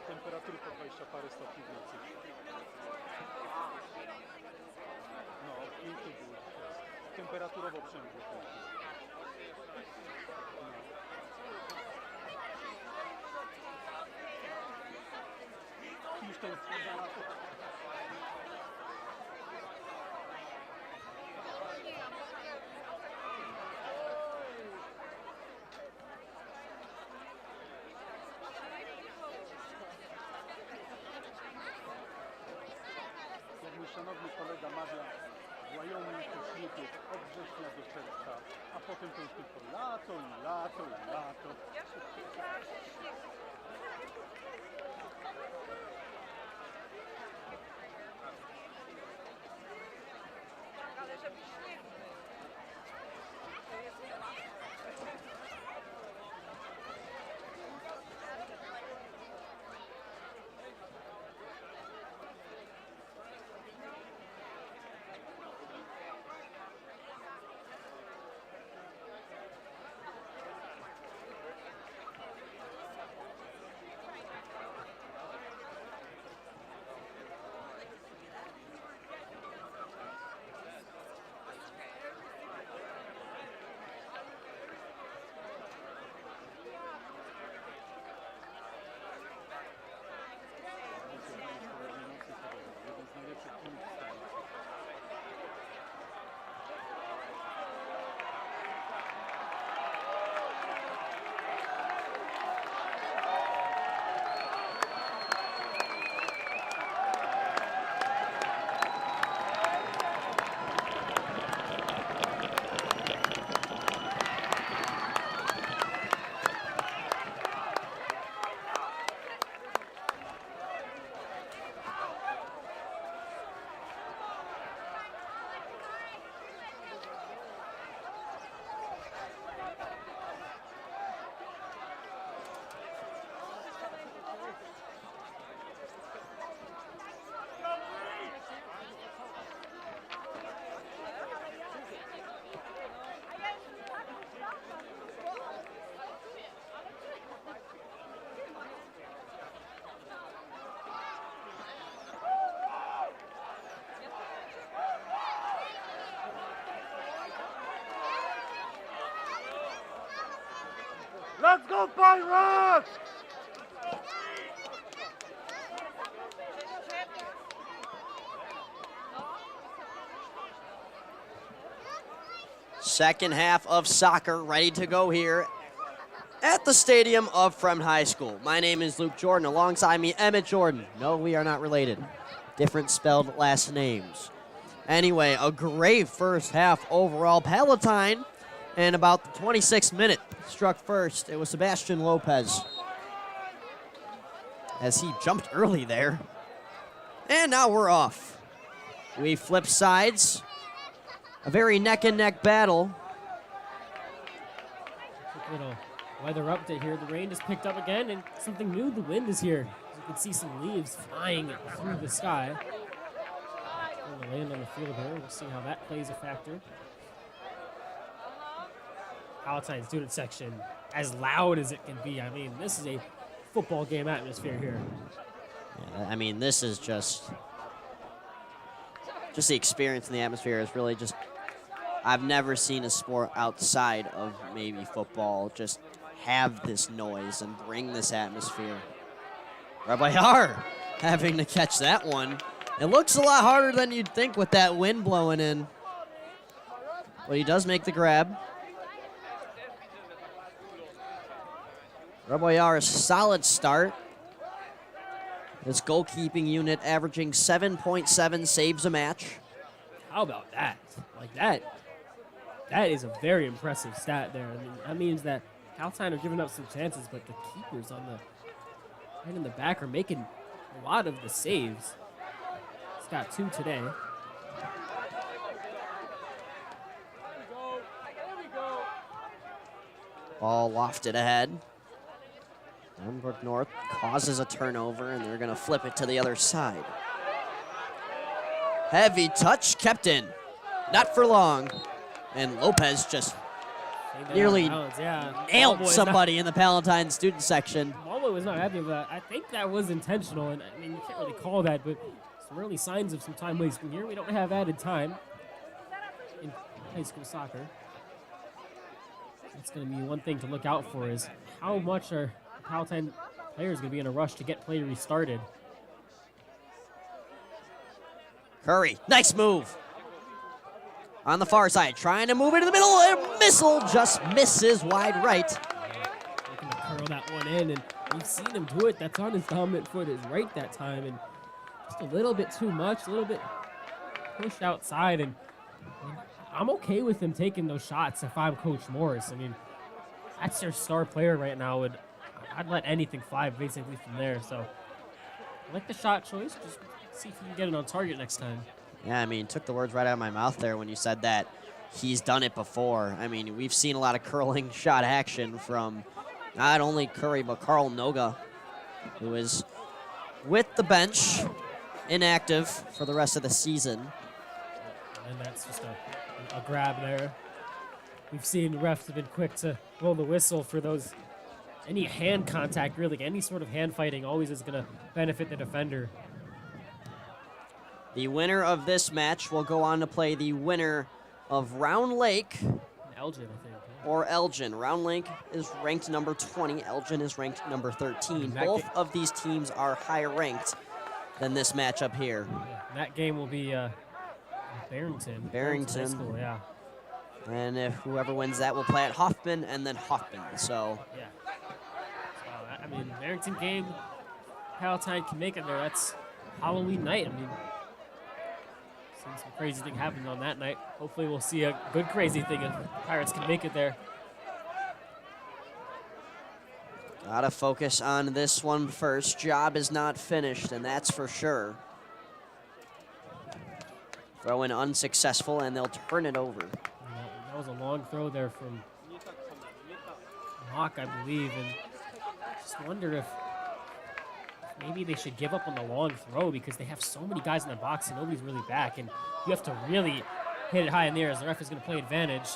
Temperatury po 20 parę stopni w nocy. No, pięknie było teraz. Temperaturowo przynajmniej było pięknie. No. Już ten jak mój szanowny kolega mawia, w Wyoming to śnieg jest od września do czerwca, a potem to już tylko lato i lato i lato. Let's go Pirates! Second half of soccer ready to go here at the stadium of Fremd High School. My name is Luke Jordan. Alongside me, Emmet Jordan. No, we are not related. Different spelled last names. Anyway, a great first half overall. Palatine, and about the 26th minute, struck first. It was Sebastian Lopez, as he jumped early there. And now we're off. We flip sides. A very neck-and-neck battle. Quick little weather update here. The rain just picked up again, and something new, the wind is here. You can see some leaves flying through the sky. Going to land on the field here. We'll see how that plays a factor. Palatine student section, as loud as it can be. I mean, this is a football game atmosphere here. Yeah, I mean, this is just the experience in the atmosphere is really just, I've never seen a sport outside of maybe football just have this noise and bring this atmosphere. Rabayar having to catch that one. It looks a lot harder than you'd think with that wind blowing in. But he does make the grab. Rabayar, a solid start. This goalkeeping unit averaging 7.7 saves a match. How about that? Like that is a very impressive stat there. I mean, that means that Palatine are giving up some chances, but the keepers on the right in the back are making a lot of the saves. He's got 2 today. Ball lofted ahead. Glenbrook North causes a turnover, and they're going to flip it to the other side. Heavy touch kept in. Not for long. And Lopez just nearly yeah. nailed Ballboy's somebody in the Palatine student section. Ballboy was not happy with that. I think that was intentional, and I mean, you can't really call that, but some early signs of some time wasting here. We don't have added time in high school soccer. That's going to be one thing to look out for is how much are Palatine players going to be in a rush to get play restarted. Curry, nice move. On the far side, trying to move it in the middle. A missile just misses wide right. Looking to curl that one in, and we've seen him do it. That's on his dominant foot, is right that time, and just a little bit too much, a little bit pushed outside, and I'm okay with him taking those shots if I'm Coach Morris. I mean, that's their star player right now, and I'd let anything fly basically from there. So I like the shot choice. Just see if you can get it on target next time. Yeah, I mean, took the words right out of my mouth there when you said that he's done it before. I mean, we've seen a lot of curling shot action from not only Curry, but Carl Noga, who is with the bench, inactive for the rest of the season. And that's just a grab there. We've seen refs have been quick to blow the whistle for those. Any hand contact, really, any sort of hand fighting always is going to benefit the defender. The winner of this match will go on to play the winner of Round Lake Elgin, I think. or Elgin. Round Lake is ranked number 20. Elgin is ranked number 13. Both of these teams are higher ranked than this matchup here. Yeah, that game will be Barrington. Barrington. High school, yeah. And if whoever wins that will play at Hoffman and then Hoffman. So, Yeah. So, I mean, Barrington game, Palatine can make it there. That's Halloween night. I mean, seen some crazy thing happening on that night. Hopefully we'll see a good crazy thing if Pirates can make it there. gotta focus on this one first. Job is not finished, and that's for sure. Throw in unsuccessful, and they'll turn it over. That was a long throw there from Mock, I believe, and just wonder if maybe they should give up on the long throw because they have so many guys in the box and nobody's really back, and you have to really hit it high in the air as the ref is going to play advantage.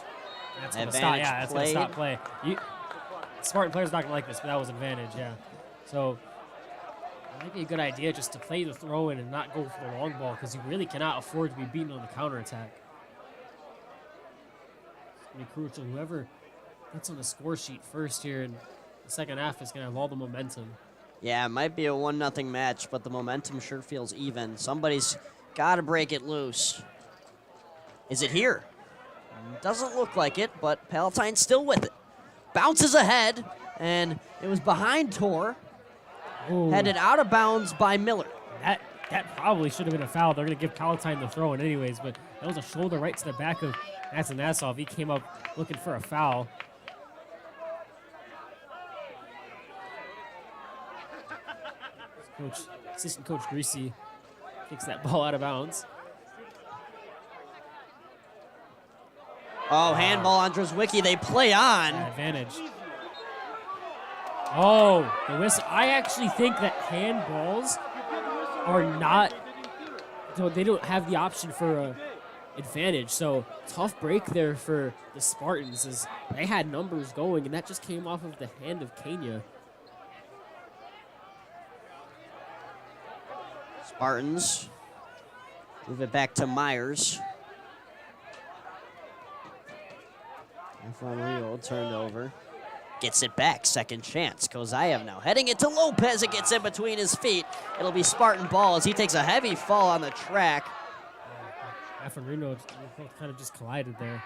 That's going to stop. Yeah, that's going to stop play. Spartan players not going to like this, but that was advantage. Yeah, so it might be a good idea just to play the throw in and not go for the long ball because you really cannot afford to be beaten on the counterattack. It's going to be crucial. Whoever gets on the score sheet first here in the second half is going to have all the momentum. Yeah, it might be a 1-0 match, but the momentum sure feels even. Somebody's got to break it loose. Is it here? Doesn't look like it, but Palatine's still with it. Bounces ahead, and it was behind Tor. Ooh. Headed out of bounds by Miller. That probably should have been a foul. They're going to give Palatine the throw in anyways, but that was a shoulder right to the back of Nassau. He came up looking for a foul. Assistant Coach Greasy kicks that ball out of bounds. Oh, handball on Drozwicki. They play on. Advantage. Oh, the whistle. I actually think that handballs are not, they don't have the option for a advantage. So tough break there for the Spartans as they had numbers going, and that just came off of the hand of Kenya. Spartans move it back to Myers. From Rio turned over. Gets it back, second chance. Kozayev now heading it to Lopez. It gets in between his feet. It'll be Spartan ball as he takes a heavy fall on the track. Reno kind of just collided there.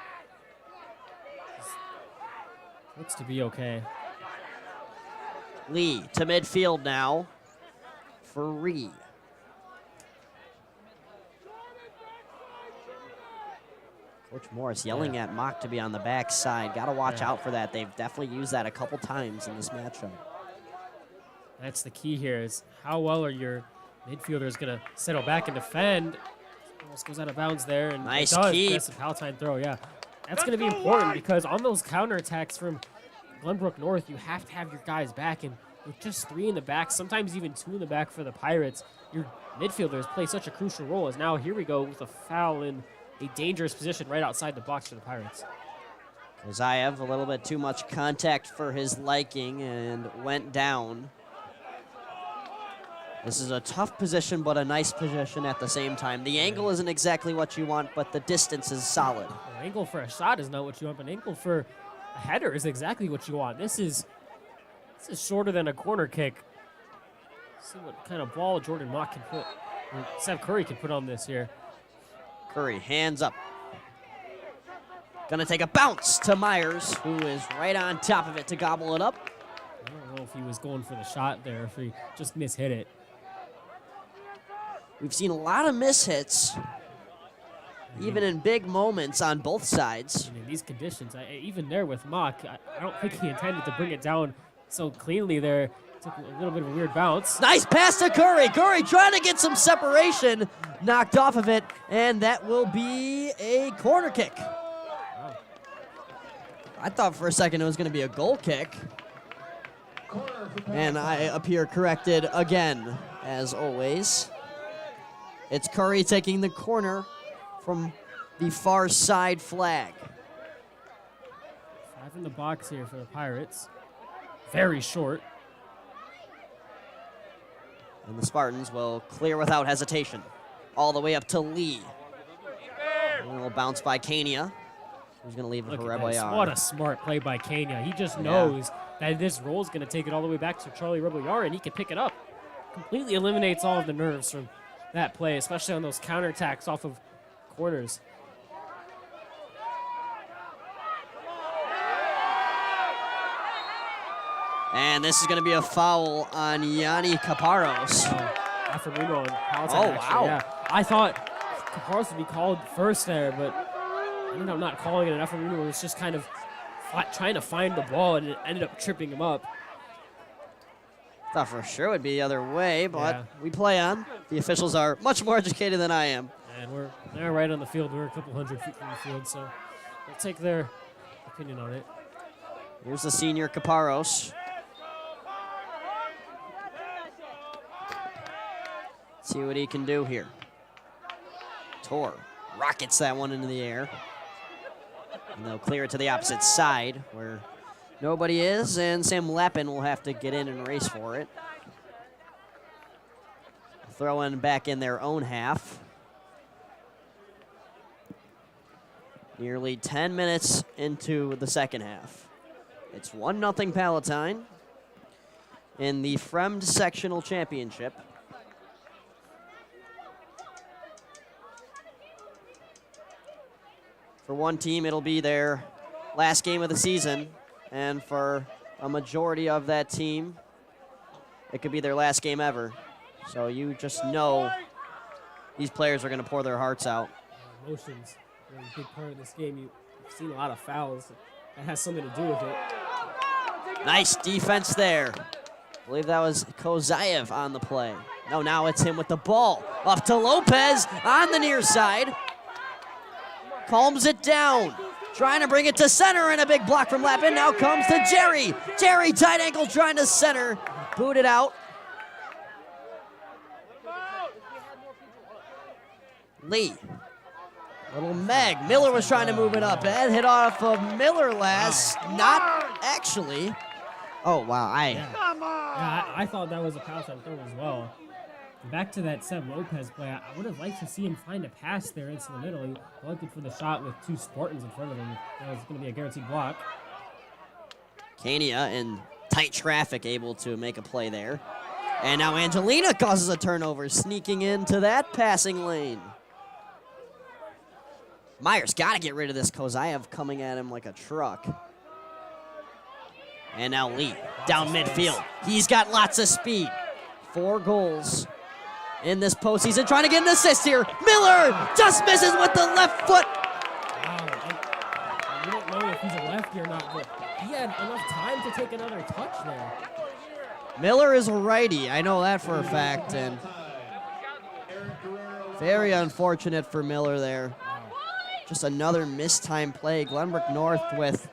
Looks to be okay. Lee to midfield now for Reed. Coach Morris yelling at Mock to be on the backside. Got to watch out for that. They've definitely used that a couple times in this matchup. That's the key here is how well are your midfielders going to settle back and defend. Almost goes out of bounds there. And nice it does. keep. That's a Palatine throw, yeah. That's going to be important because on those counterattacks from Glenbrook North, you have to have your guys back. And with just 3 in the back, sometimes even 2 in the back for the Pirates, your midfielders play such a crucial role. As now here we go with a foul in a dangerous position right outside the box for the Pirates. Kozayev, a little bit too much contact for his liking and went down. This is a tough position, but a nice position at the same time. The angle isn't exactly what you want, but the distance is solid. An angle for a shot is not what you want, but an angle for a header is exactly what you want. This is shorter than a corner kick. Let's see what kind of ball Jorden Mock can put, or Seth Curry can put on this here. Curry, hands up. Gonna take a bounce to Myers, who is right on top of it to gobble it up. I don't know if he was going for the shot there, if he just mishit it. We've seen a lot of mishits, even in big moments on both sides. And in these conditions, even there with Mock, I don't think he intended to bring it down so cleanly there. Took a little bit of a weird bounce. Nice pass to Curry. Curry trying to get some separation, knocked off of it, and that will be a corner kick. Wow. I thought for a second it was going to be a goal kick. And I appear corrected again, as always. It's Curry taking the corner from the far side flag. 5 in the box here for the Pirates. Very short. And the Spartans will clear without hesitation. All the way up to Lee. A little bounce by Kania. Who's going to leave it for Rebelliard. What a smart play by Kania. He just knows that this roll is going to take it all the way back to Charlie Rebelliard, and he can pick it up. Completely eliminates all of the nerves from that play, especially on those counterattacks off of corners. And this is going to be a foul on Yanni Caparros. Aftermuno and Palatine, Oh, actually, wow. yeah. I thought Caparros would be called first there, but I ended up not calling it. And Aftermuno was just kind of trying to find the ball, and it ended up tripping him up. Thought for sure it would be the other way, but we play on. The officials are much more educated than I am. And they're right on the field. We're a couple hundred feet from the field, so we'll take their opinion on it. Here's the senior Caparros. See what he can do here. Tor rockets that one into the air. And they'll clear it to the opposite side where nobody is, and Sam Lappin will have to get in and race for it. Throwing back in their own half. Nearly 10 minutes into the second half. It's 1-0 Palatine in the Fremd Sectional Championship. For one team, it'll be their last game of the season. And for a majority of that team, it could be their last game ever. So you just know these players are going to pour their hearts out. Emotions are a big part of this game. You've seen a lot of fouls. That has something to do with it. Nice defense there. I believe that was Kozayev on the play. No, now it's him with the ball. Up to Lopez on the near side. Calms it down. Trying to bring it to center, and a big block from Lappin. Now comes to Jerry. Jerry, tight ankle, trying to center. Boot it out. Lee. Little Meg. Miller was trying to move it up. Bad hit off of Miller last. Not actually. Oh, wow. I thought that was a pass on throw as well. Back to that Seb Lopez play, I would have liked to see him find a pass there into the middle. He looking for the shot with 2 Spartans in front of him. That was going to be a guaranteed block. Kania in tight traffic able to make a play there. And now Angelina causes a turnover, sneaking into that passing lane. Myers got to get rid of this Kozayev coming at him like a truck. And now Lee down midfield. He's got lots of speed. 4 goals in this postseason. Trying to get an assist here. Miller just misses with the left foot. Wow. We don't know if he's a lefty or not, but he had enough time to take another touch there. Miller is a righty. I know that for a fact. And very unfortunate for Miller there. Just another mistime play. Glenbrook North with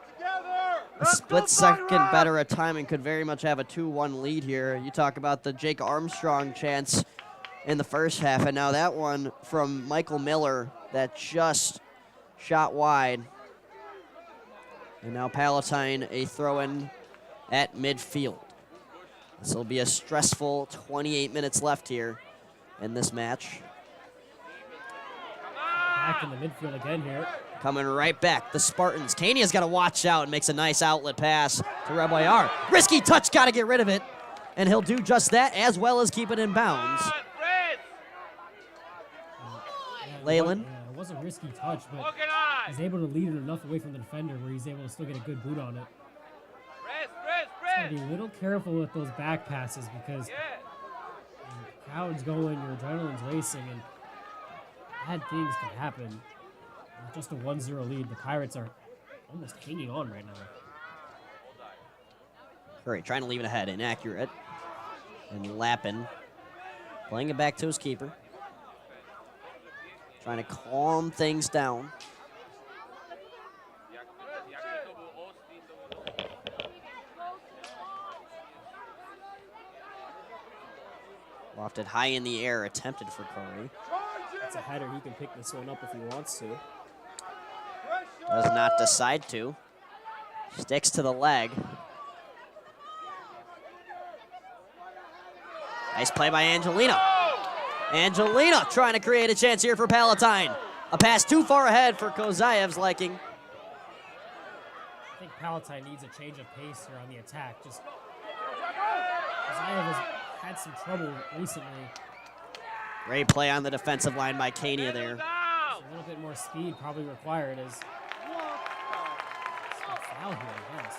a split second better at time and could very much have a 2-1 lead here. You talk about the Jake Armstrong chance in the first half, and now that one from Michael Miller that just shot wide. And now Palatine a throw-in at midfield. This will be a stressful 28 minutes left here in this match. Back in the midfield again here. Coming right back, the Spartans. Kania's got to watch out and makes a nice outlet pass to Reboyar. Risky touch, got to get rid of it. And he'll do just that, as well as keep it in bounds. Leyland. It was a risky touch, but he's able to lead it enough away from the defender where he's able to still get a good boot on it. Got to be a little careful with those back passes because the crowd's going, your adrenaline's racing, and bad things can happen. With just a 1-0 lead, the Pirates are almost hanging on right now. Curry trying to leave it ahead, inaccurate. And Lappin playing it back to his keeper. Trying to calm things down. Lofted high in the air, attempted for Curry. It's a header. He can pick this one up if he wants to. Does not decide to. Sticks to the leg. Nice play by Angelina. Angelina trying to create a chance here for Palatine. A pass too far ahead for Kozayev's liking. I think Palatine needs a change of pace here on the attack. Just Kozayev has had some trouble recently. Great play on the defensive line by Kania there. A little bit more speed probably required as a foul here, I guess.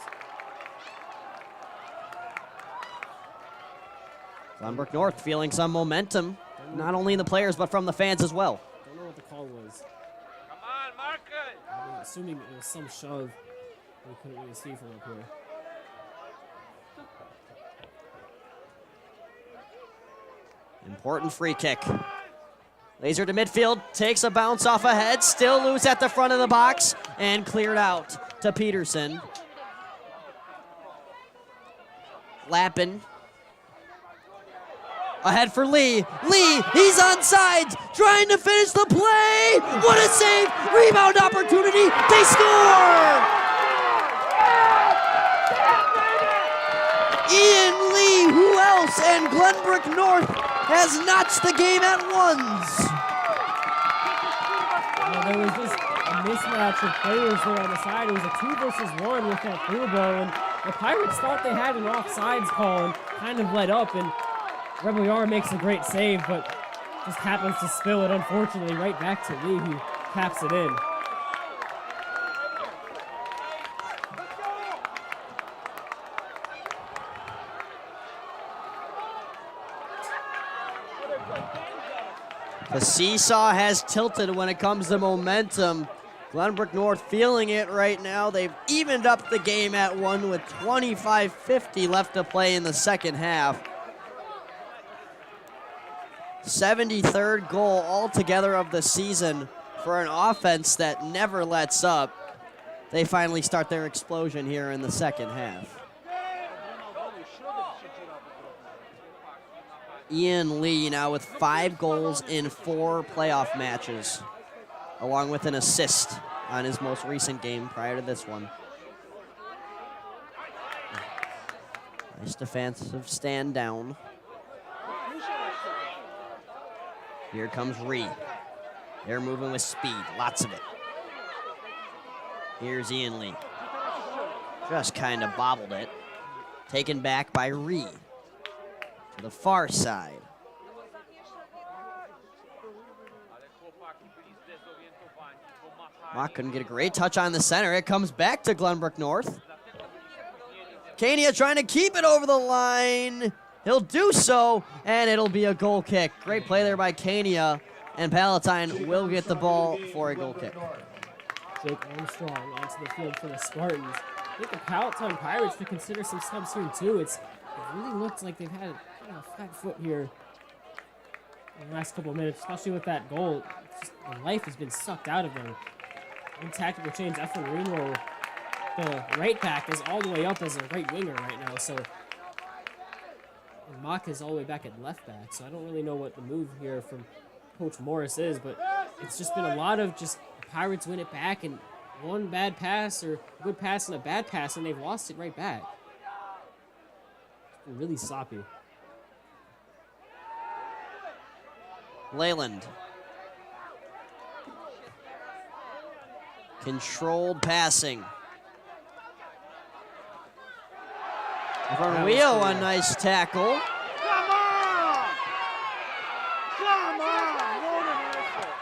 Glenbrook North feeling some momentum, not only in the players, but from the fans as well. Don't know what the call was. Come on, Marcus! I'm assuming it was some shove. We couldn't really see from up here. Important free kick. Laser to midfield, takes a bounce off ahead, still loose at the front of the box, and cleared out to Peterson. Lappin. Ahead for Lee. Lee, he's onside, trying to finish the play. What a save! Rebound opportunity. They score! Ian Lee, who else? And Glenbrook North has notched the game at ones. There was just a mismatch of players there on the side. It was a 2 versus 1 with that through ball, and the Pirates thought they had an offsides call and kind of let up, and Reboyar makes a great save, but just happens to spill it, unfortunately, right back to Lee, who taps it in. The seesaw has tilted when it comes to momentum. Glenbrook North feeling it right now. They've evened up the game at 1 with 25:50 left to play in the second half. 73rd goal altogether of the season for an offense that never lets up. They finally start their explosion here in the second half. Ian Lee now with 5 goals in 4 playoff matches, along with an assist on his most recent game prior to this one. Nice defensive stand down. Here comes Ree. They're moving with speed, lots of it. Here's Ian Lee. Just kind of bobbled it. Taken back by Ree. To the far side. Mock couldn't get a great touch on the center. It comes back to Glenbrook North. Kania trying to keep it over the line. He'll do so, and it'll be a goal kick. Great play there by Kania, and Palatine will get the ball for a goal kick. Jake Armstrong onto the field for the Spartans. I think the Palatine Pirates should consider some subs here too. It really looks like they've had kind of a flat foot here in the last couple of minutes, especially with that goal. Just, the life has been sucked out of them. One tactical change, Efren Reno, the right back, is all the way up as a right winger right now. So and Mock is all the way back at left back. So I don't really know what the move here from Coach Morris is, but it's just been a lot of just Pirates win it back and one bad pass or a good pass and a bad pass, and they've lost it right back. It's been really sloppy. Leyland. Controlled passing. From Rio, a nice tackle. Come on! Come on! No,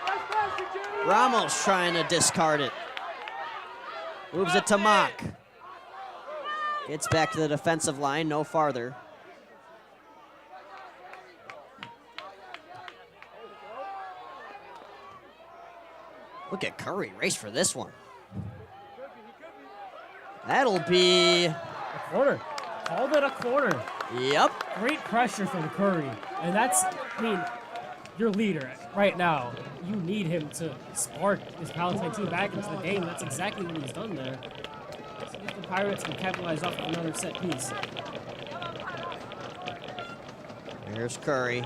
nice passing, Jerry. Ramos trying to discard it. Moves it to Mock. Gets back to the defensive line, no farther. Look at Curry, race for this one. That'll be A corner. Called it a corner. Yep. Great pressure from Curry. And that's, I mean, your leader right now. You need him to spark this Palatine team back into the game. That's exactly what he's done there. See if the Pirates can capitalize off of another set piece. Here's Curry.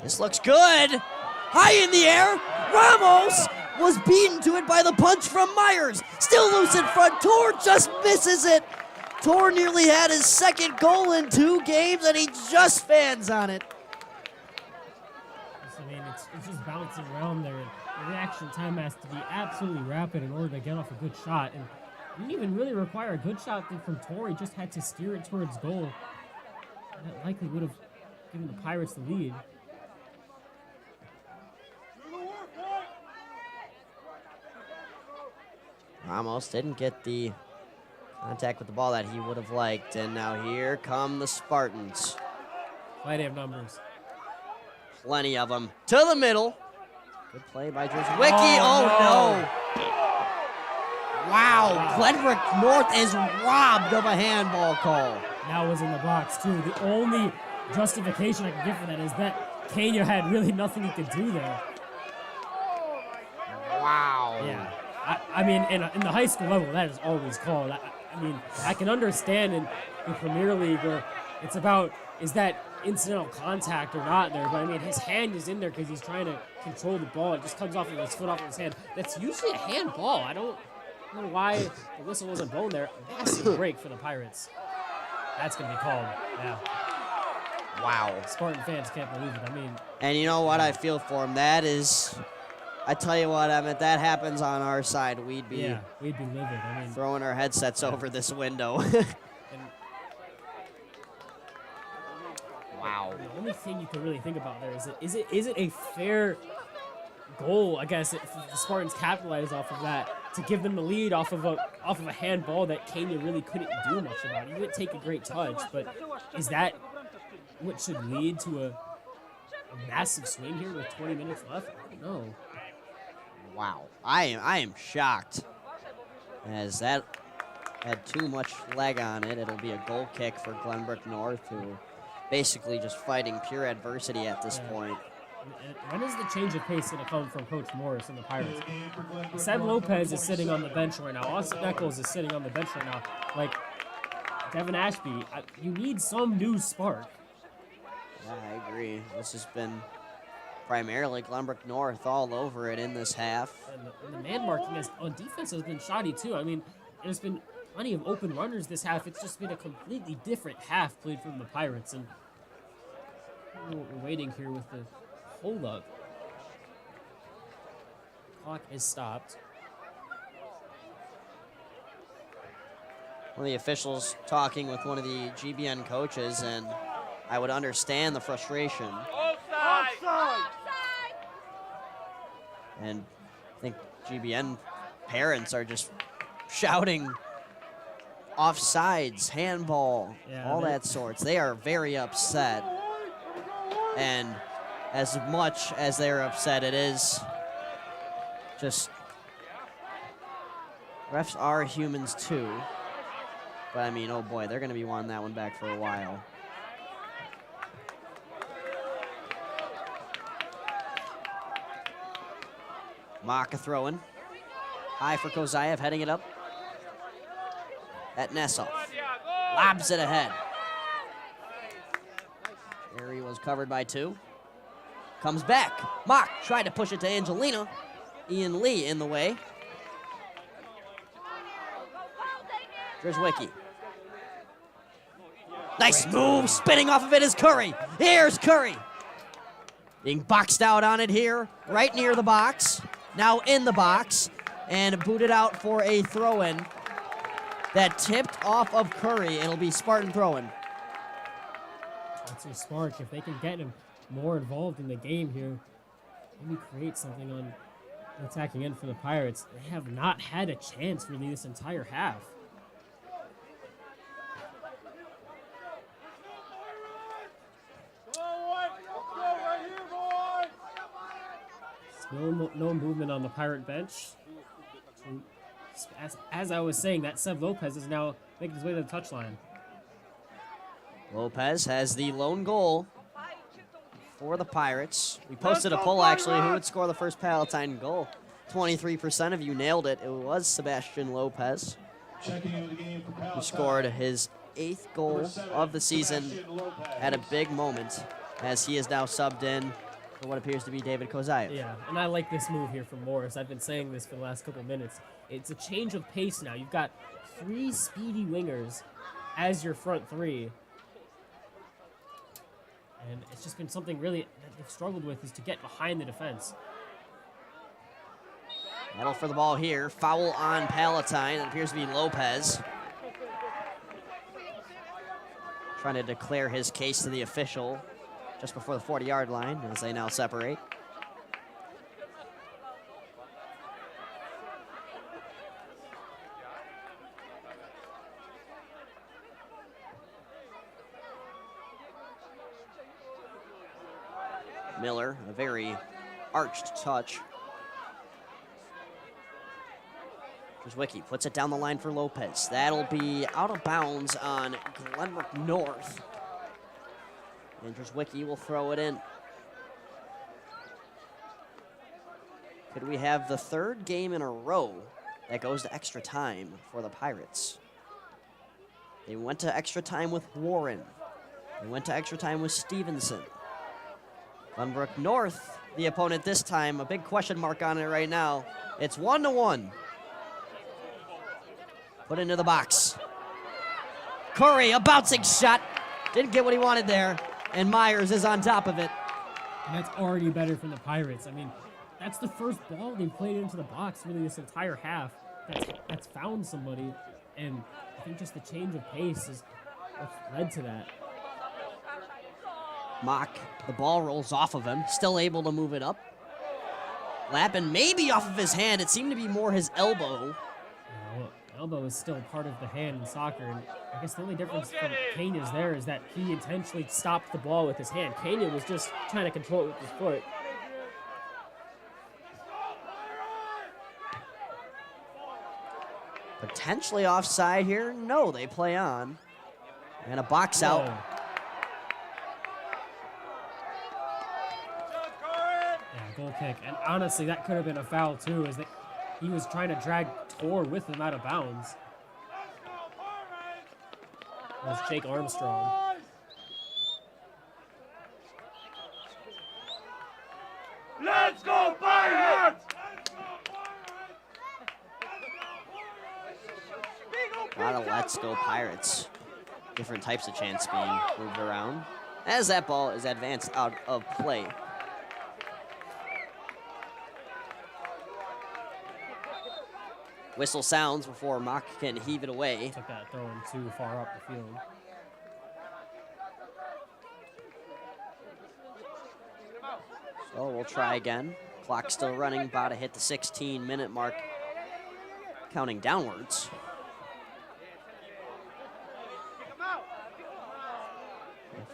This looks good. High in the air. Ramos was beaten to it by the punch from Myers. Still loose in front. Tor just misses it. Tor nearly had his second goal in 2 games, and he just fans on it. I mean, it's just bouncing around there. And the reaction time has to be absolutely rapid in order to get off a good shot. And it didn't even really require a good shot from Tor. He just had to steer it towards goal. That likely would have given the Pirates the lead. Ramos didn't get the contact with the ball that he would have liked. And now here come the Spartans. Plenty of numbers. Plenty of them. To the middle. Good play by Wiki. Oh, no. Wow. Glenbrook North is robbed of a handball call. That was in the box, too. The only justification I can give for that is that Kenya had really nothing he could do there. Wow. Yeah. I mean, in the high school level, that is always called. I mean, I can understand in the Premier League where it's about, is that incidental contact or not there? But I mean, his hand is in there because he's trying to control the ball. It just comes off of his foot, off of his hand. That's usually a handball. I don't know why the whistle wasn't blown there. Massive break for the Pirates. That's going to be called. Yeah. Wow. Spartan fans can't believe it. I mean. And you know what? I feel for him. That is, I tell you what, Emmett, that happens on our side. We'd be livid. I mean, throwing our headsets over this window. Wow. The only thing you can really think about there is it a fair goal, I guess, if the Spartans capitalize off of that to give them the lead off of a handball that Kenya really couldn't do much about. He didn't take a great touch, but is that what should lead to a massive swing here with 20 minutes left? I don't know. Wow. I am shocked, as that had too much leg on it. It'll be a goal kick for Glenbrook North, who basically just fighting pure adversity at this point. When is the change of pace going to come from Coach Morris and the Pirates? Seb Lopez is sitting on the bench right now. Austin Eccles is sitting on the bench right now. Like, Devin Ashby, you need some new spark. Yeah, I agree. This has been primarily Glenbrook North all over it in this half. And the man marking on defense has been shoddy too. I mean, there's been plenty of open runners this half. It's just been a completely different half played from the Pirates. And we're waiting here with the hold-up. Clock is stopped. One of the officials talking with one of the GBN coaches, and I would understand the frustration. Offside! And I think GBN parents are just shouting offsides, handball, all that sorts. They are very upset. And as much as they're upset, it is just, refs are humans too. But I mean, oh boy, they're going to be wanting that one back for a while. Maka throwing. High for Kozayev, heading it up. At Nessov. Lobs it ahead. Jerry was covered by 2. Comes back. Mock tried to push it to Angelina. Ian Lee in the way. Drzwicki. Nice move. Spinning off of it is Curry. Here's Curry. Being boxed out on it here, right near the box. Now in the box. And booted out for a throw-in that tipped off of Curry. It'll be Spartan throw-in. That's so smart. If they can get him more involved in the game here, maybe create something on the attacking end for the Pirates. They have not had a chance really this entire half. Still no movement on the Pirate bench. As I was saying, that Sev Lopez is now making his way to the touchline. Lopez has the lone goal for the Pirates. We posted a poll, actually, who would score the first Palatine goal. 23% of you nailed it. It was Sebastian Lopez, who scored his 8th goal of the season at a big moment, as he is now subbed in for what appears to be David Kozayev. Yeah, and I like this move here from Morris. I've been saying this for the last couple minutes. It's a change of pace now. You've got 3 speedy wingers as your front 3. And it's just been something really that they've struggled with, is to get behind the defense. Battle for the ball here. Foul on Palatine. It appears to be Lopez. Trying to declare his case to the official just before the 40-yard line as they now separate. Miller, a very arched touch. Drzwicki puts it down the line for Lopez. That'll be out of bounds on Glenbrook North. And Drzwicki will throw it in. Could we have the 3rd game in a row that goes to extra time for the Pirates? They went to extra time with Warren. They went to extra time with Stevenson. Glenbrook North, the opponent this time, a big question mark on it right now. It's 1-1. Put into the box. Curry, a bouncing shot. Didn't get what he wanted there. And Myers is on top of it. And that's already better for the Pirates. I mean, that's the first ball they've played into the box really this entire half that's found somebody. And I think just the change of pace is what's led to that. Mock, the ball rolls off of him, still able to move it up. Lappin maybe off of his hand. It seemed to be more his elbow. Yeah, well, elbow is still part of the hand in soccer. And I guess the only difference from Kanya's there is that he intentionally stopped the ball with his hand. Kanya was just trying to control it with his foot. Potentially offside here. No, they play on. And a box out. Yeah, goal kick. And honestly, that could have been a foul too, is that he was trying to drag Tor with him out of bounds. That was Jake Armstrong. Let's go Pirates! A lot of let's go Pirates. Different types of chants being moved around as that ball is advanced out of play. Whistle sounds before Mock can heave it away. Took that throw in too far up the field. So we'll try again. Clock still running, about to hit the 16-minute mark, counting downwards.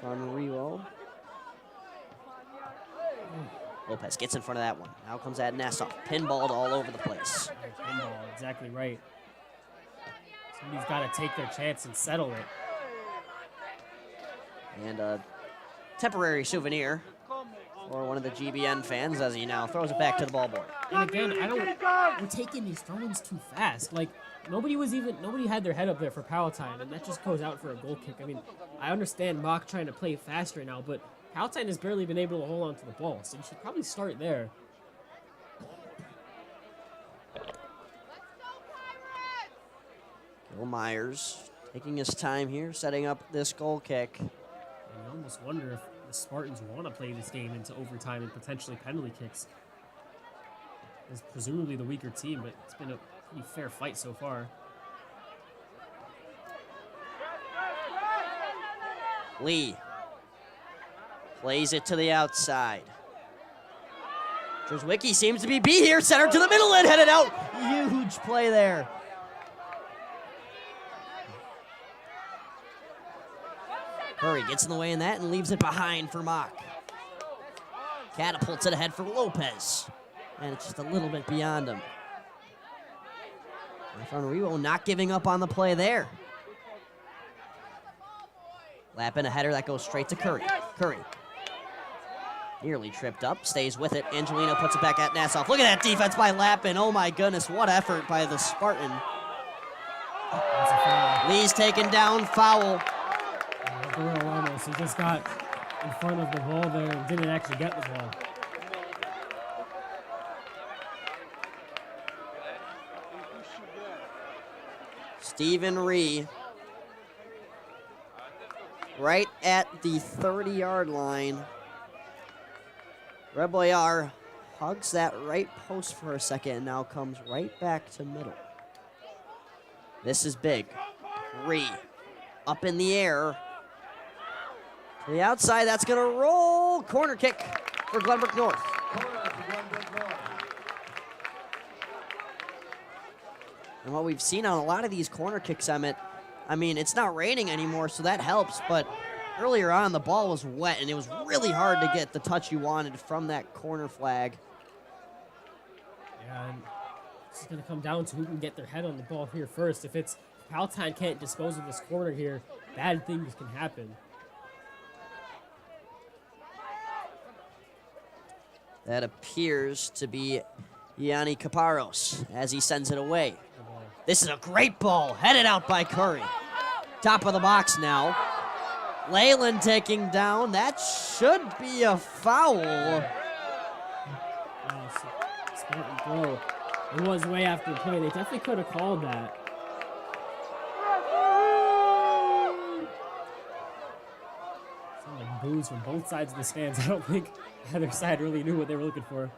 On reroll. Lopez gets in front of that one. Now comes that Nassau. Pinballed all over the place. Pinball, exactly right. Somebody's got to take their chance and settle it. And a temporary souvenir for one of the GBN fans as he now throws it back to the ball board. And again, we're taking these throw-ins too fast. Like, nobody had their head up there for Palatine, and that just goes out for a goal kick. I mean, I understand Mock trying to play fast right now, but Palatine has barely been able to hold on to the ball, so you should probably start there. Gil Myers taking his time here, setting up this goal kick. And you almost wonder if the Spartans want to play this game into overtime and potentially penalty kicks. It's presumably the weaker team, but it's been a pretty fair fight so far. Lee plays it to the outside. Drzwicki seems to be here, center to the middle and headed out. Huge play there. Curry gets in the way in that and leaves it behind for Mock. Catapults it ahead for Lopez. And it's just a little bit beyond him. Revo not giving up on the play there. Lappin, a header that goes straight to Curry. Curry nearly tripped up, stays with it. Angelino puts it back at Nassau. Look at that defense by Lappin. Oh my goodness, what effort by the Spartan. Lee's taken down, foul. Ramos, he just got in front of the ball there and didn't actually get the ball. Stephen Ree right at the 30-yard line. Reboyar hugs that right post for a second and now comes right back to middle. This is big. Ree up in the air. To the outside, that's going to roll. Corner kick for Glenbrook North. And what we've seen on a lot of these corner kicks, Emmet, I mean, it's not raining anymore, so that helps, but earlier on, the ball was wet, and it was really hard to get the touch you wanted from that corner flag. Yeah, and it's going to come down to who can get their head on the ball here first. If Palatine can't dispose of this corner here, bad things can happen. That appears to be Yanni Caparros as he sends it away. This is a great ball, headed out by Curry. Top of the box now. Leyland taking down. That should be a foul. Spartan throw. It was way after the play. They definitely could have called that. Sound like boos from both sides of the stands. I don't think either side really knew what they were looking for.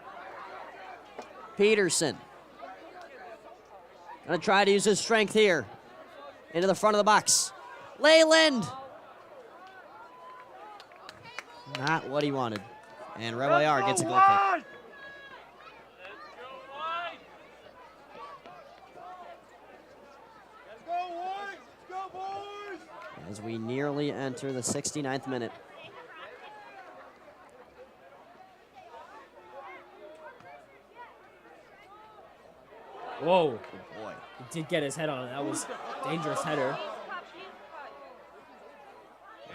Peterson. Gonna try to use his strength here. Into the front of the box. Leyland. Not what he wanted. And Reboyar gets a goal kick. As we nearly enter the 69th minute. Whoa. Good boy. He did get his head on it. That was a dangerous header.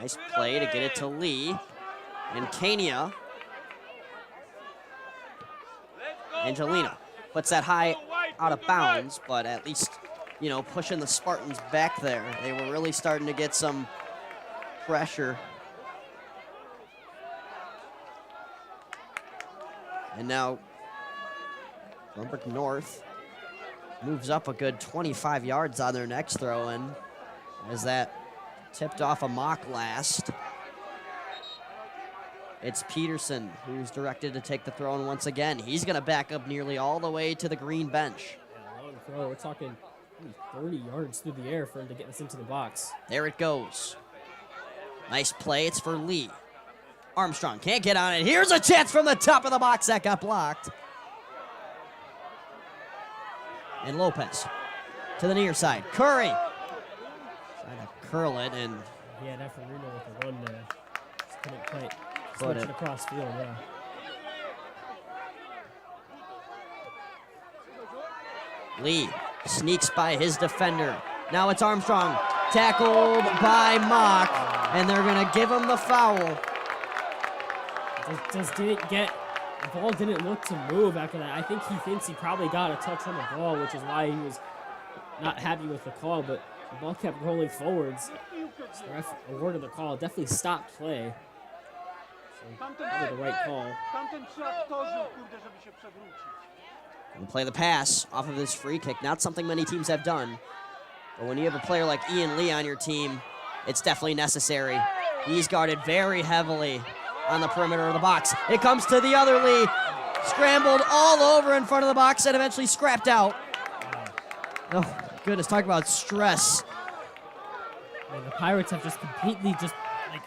Nice play to get it to Lee. And Kania. Angelina puts that high out of bounds, but at least, you know, pushing the Spartans back there. They were really starting to get some pressure. And now Glenbrook North moves up a good 25 yards on their next throw-in as that tipped off a mock last. It's Peterson who's directed to take the throw-in once again. He's going to back up nearly all the way to the green bench. Yeah, long throw. We're talking 30 yards through the air for him to get this into the box. There it goes. Nice play. It's for Lee. Armstrong can't get on it. Here's a chance from the top of the box that got blocked. And Lopez to the near side. Curry trying to curl it, and he had Efferino with the run there. Just couldn't quite Put switch it. it across field, yeah. Lee sneaks by his defender. Now it's Armstrong, tackled by Mock, and they're going to give him the foul. Just didn't get, the ball didn't look to move after that. I think he thinks he probably got a touch on the ball, which is why he was not happy with the call, but the ball kept rolling forwards. So the ref awarded the call. Definitely stopped play. Probably the right call. Tamten się otworzył, kurde, żeby się przewrócić. And play the pass off of this free kick. Not something many teams have done. But when you have a player like Ian Lee on your team, it's definitely necessary. He's guarded very heavily on the perimeter of the box. It comes to the other Lee. Scrambled all over in front of the box and eventually scrapped out. Oh, goodness, talk about stress. I mean, the Pirates have just completely just, like,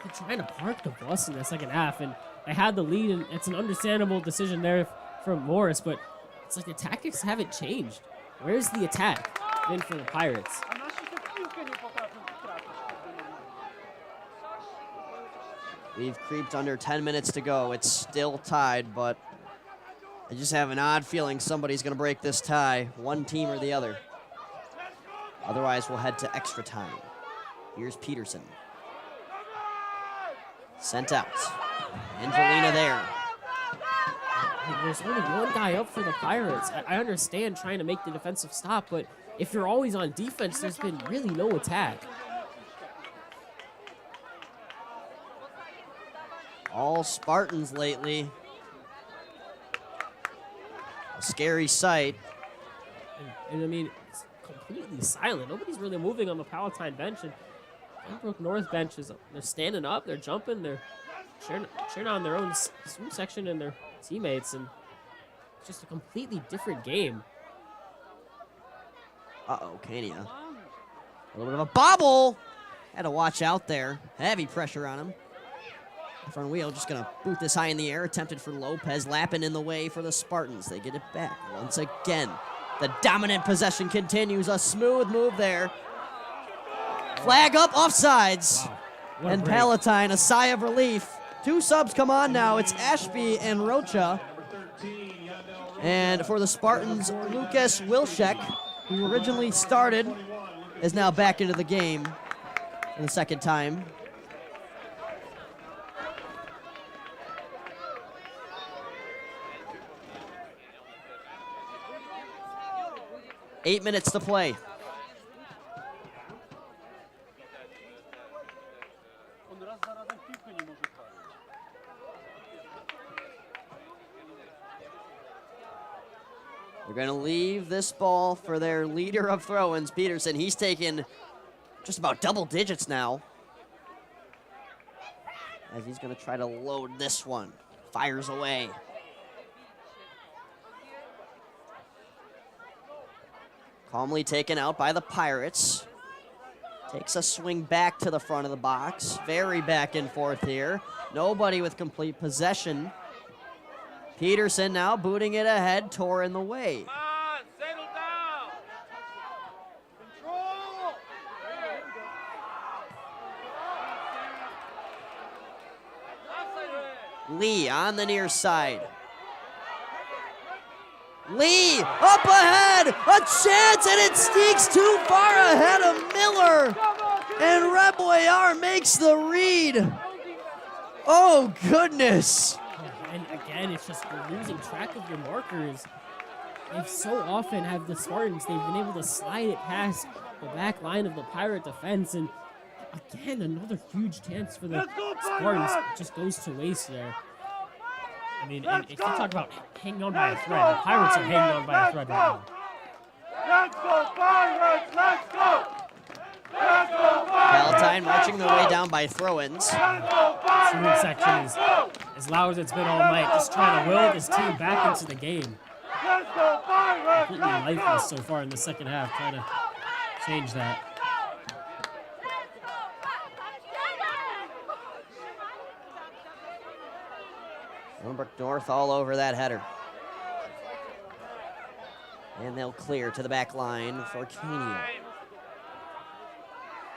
been trying to park the bus in the second half, and they had the lead, and it's an understandable decision there from Morris, but it's like the tactics haven't changed. Where's the attack been for the Pirates? A nasi tę piłkę nie potrafią trafić, kurde, normalnie. We've creeped under 10 minutes to go. It's still tied, but I just have an odd feeling somebody's going to break this tie, one team or the other. Otherwise, we'll head to extra time. Here's Peterson. Sent out. Angelina there. There's only one guy up for the Pirates. I understand trying to make the defensive stop, but if you're always on defense, there's been really no attack. All Spartans lately. A scary sight. And I mean, it's completely silent. Nobody's really moving on the Palatine bench, and Glenbrook North bench is, they're standing up, they're jumping, they're cheering on their own swim section and their teammates, and it's just a completely different game. Uh-oh, Kania. A little bit of a bobble. Had to watch out there. Heavy pressure on him. Front wheel just going to boot this high in the air. Attempted for Lopez. Lappin in the way for the Spartans. They get it back once again. The dominant possession continues. A smooth move there. Flag up, offsides. Wow. And Palatine, a sigh of relief. Two subs come on now. It's Ashby and Rocha. And for the Spartans, Lucas Wilczek, who originally started, is now back into the game for the second time. Eight minutes to play. On raz za razem piłkę nie może trafić. They're going to leave this ball for their leader of throw-ins, Peterson. He's taken just about double digits now. As he's going to try to load this one. Fires away. Calmly taken out by the Pirates. Takes a swing back to the front of the box. Very back and forth here. Nobody with complete possession. Peterson now booting it ahead, Tor in the way. Come on, settle down. Control. Lee on the near side. Lee up ahead, a chance, and it sneaks too far ahead of Miller. And Reboyar makes the read. Oh, goodness. And again, it's just you're losing track of your markers. They so often have the Spartans, they've been able to slide it past the back line of the Pirate defense, and again, another huge chance for the Spartans. It just goes to waste there. I mean, and if you talk about hanging on by a thread, the Pirates are hanging on by a thread right now. Let's go, Pirates! Let's go! Let's go, Pirates! Palatine marching their way down by throw-ins. Swing section is as loud as it's been all night, just trying to will this team back into the game. Let's go, Pirates! Completely lifeless so far in the second half, trying to change that. Glenbrook North all over that header. And they'll clear to the back line for Kania.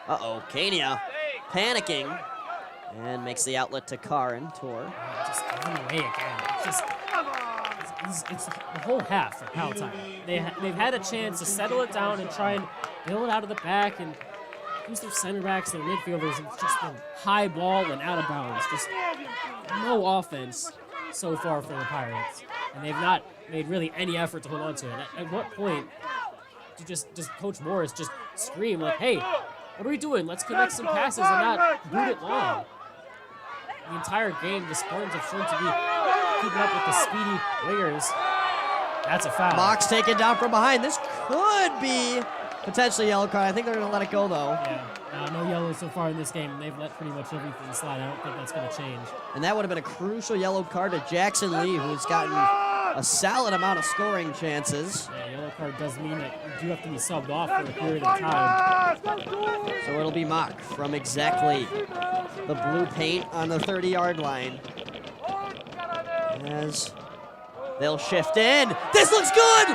Uh-oh, Kania panicking and makes the outlet to Karin Tor. Just giving away again. It's the whole half for Palatine. They've had a chance to settle it down and try and build out of the back and use their center backs, their midfielders, and it's just been high ball and out of bounds. Just no offense so far for the Pirates. And they've not made really any effort to hold on to it. At what point does Coach Morris just scream like, hey, what are we doing? Let's connect some passes and not boot it long. the entire game, the Spartans have shown to be keeping up with the speedy wingers. That's a foul. Mock's taken down from behind. This could be potentially yellow card. I think they're going to let it go, though. Yeah, no yellow so far in this game. They've let pretty much everything slide. I don't think that's going to change. And that would have been a crucial yellow card to Jackson Lee, who's gotten a solid amount of scoring chances. Yeah, yellow card does mean that you do have to be subbed off for a period of time. So it'll be Mock from exactly the blue paint on the 30-yard line. As they'll shift in. This looks good!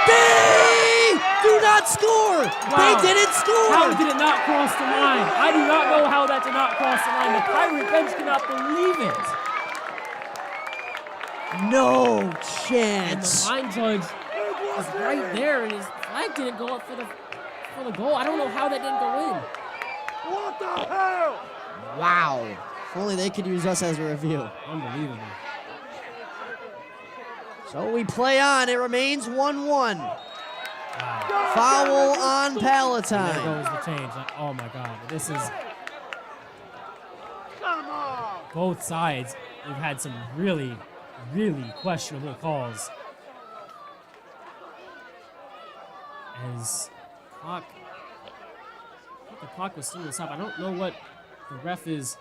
They do not score! Wow. They didn't score! How did it not cross the line? I do not know how that did not cross the line. The Pirate bench cannot believe it. No And chance. the line judge was right there, and his flag didn't go up for the goal. I don't know how that didn't go in. What the hell? Wow. If only they could use us as a review. Unbelievable. So we play on. It remains 1-1. Wow. Foul on There Palatine. goes the change. Oh my God. This is Come on! both sides. We've had some really, really questionable calls. As clock, I think the clock was still to stop. I don't know what the ref is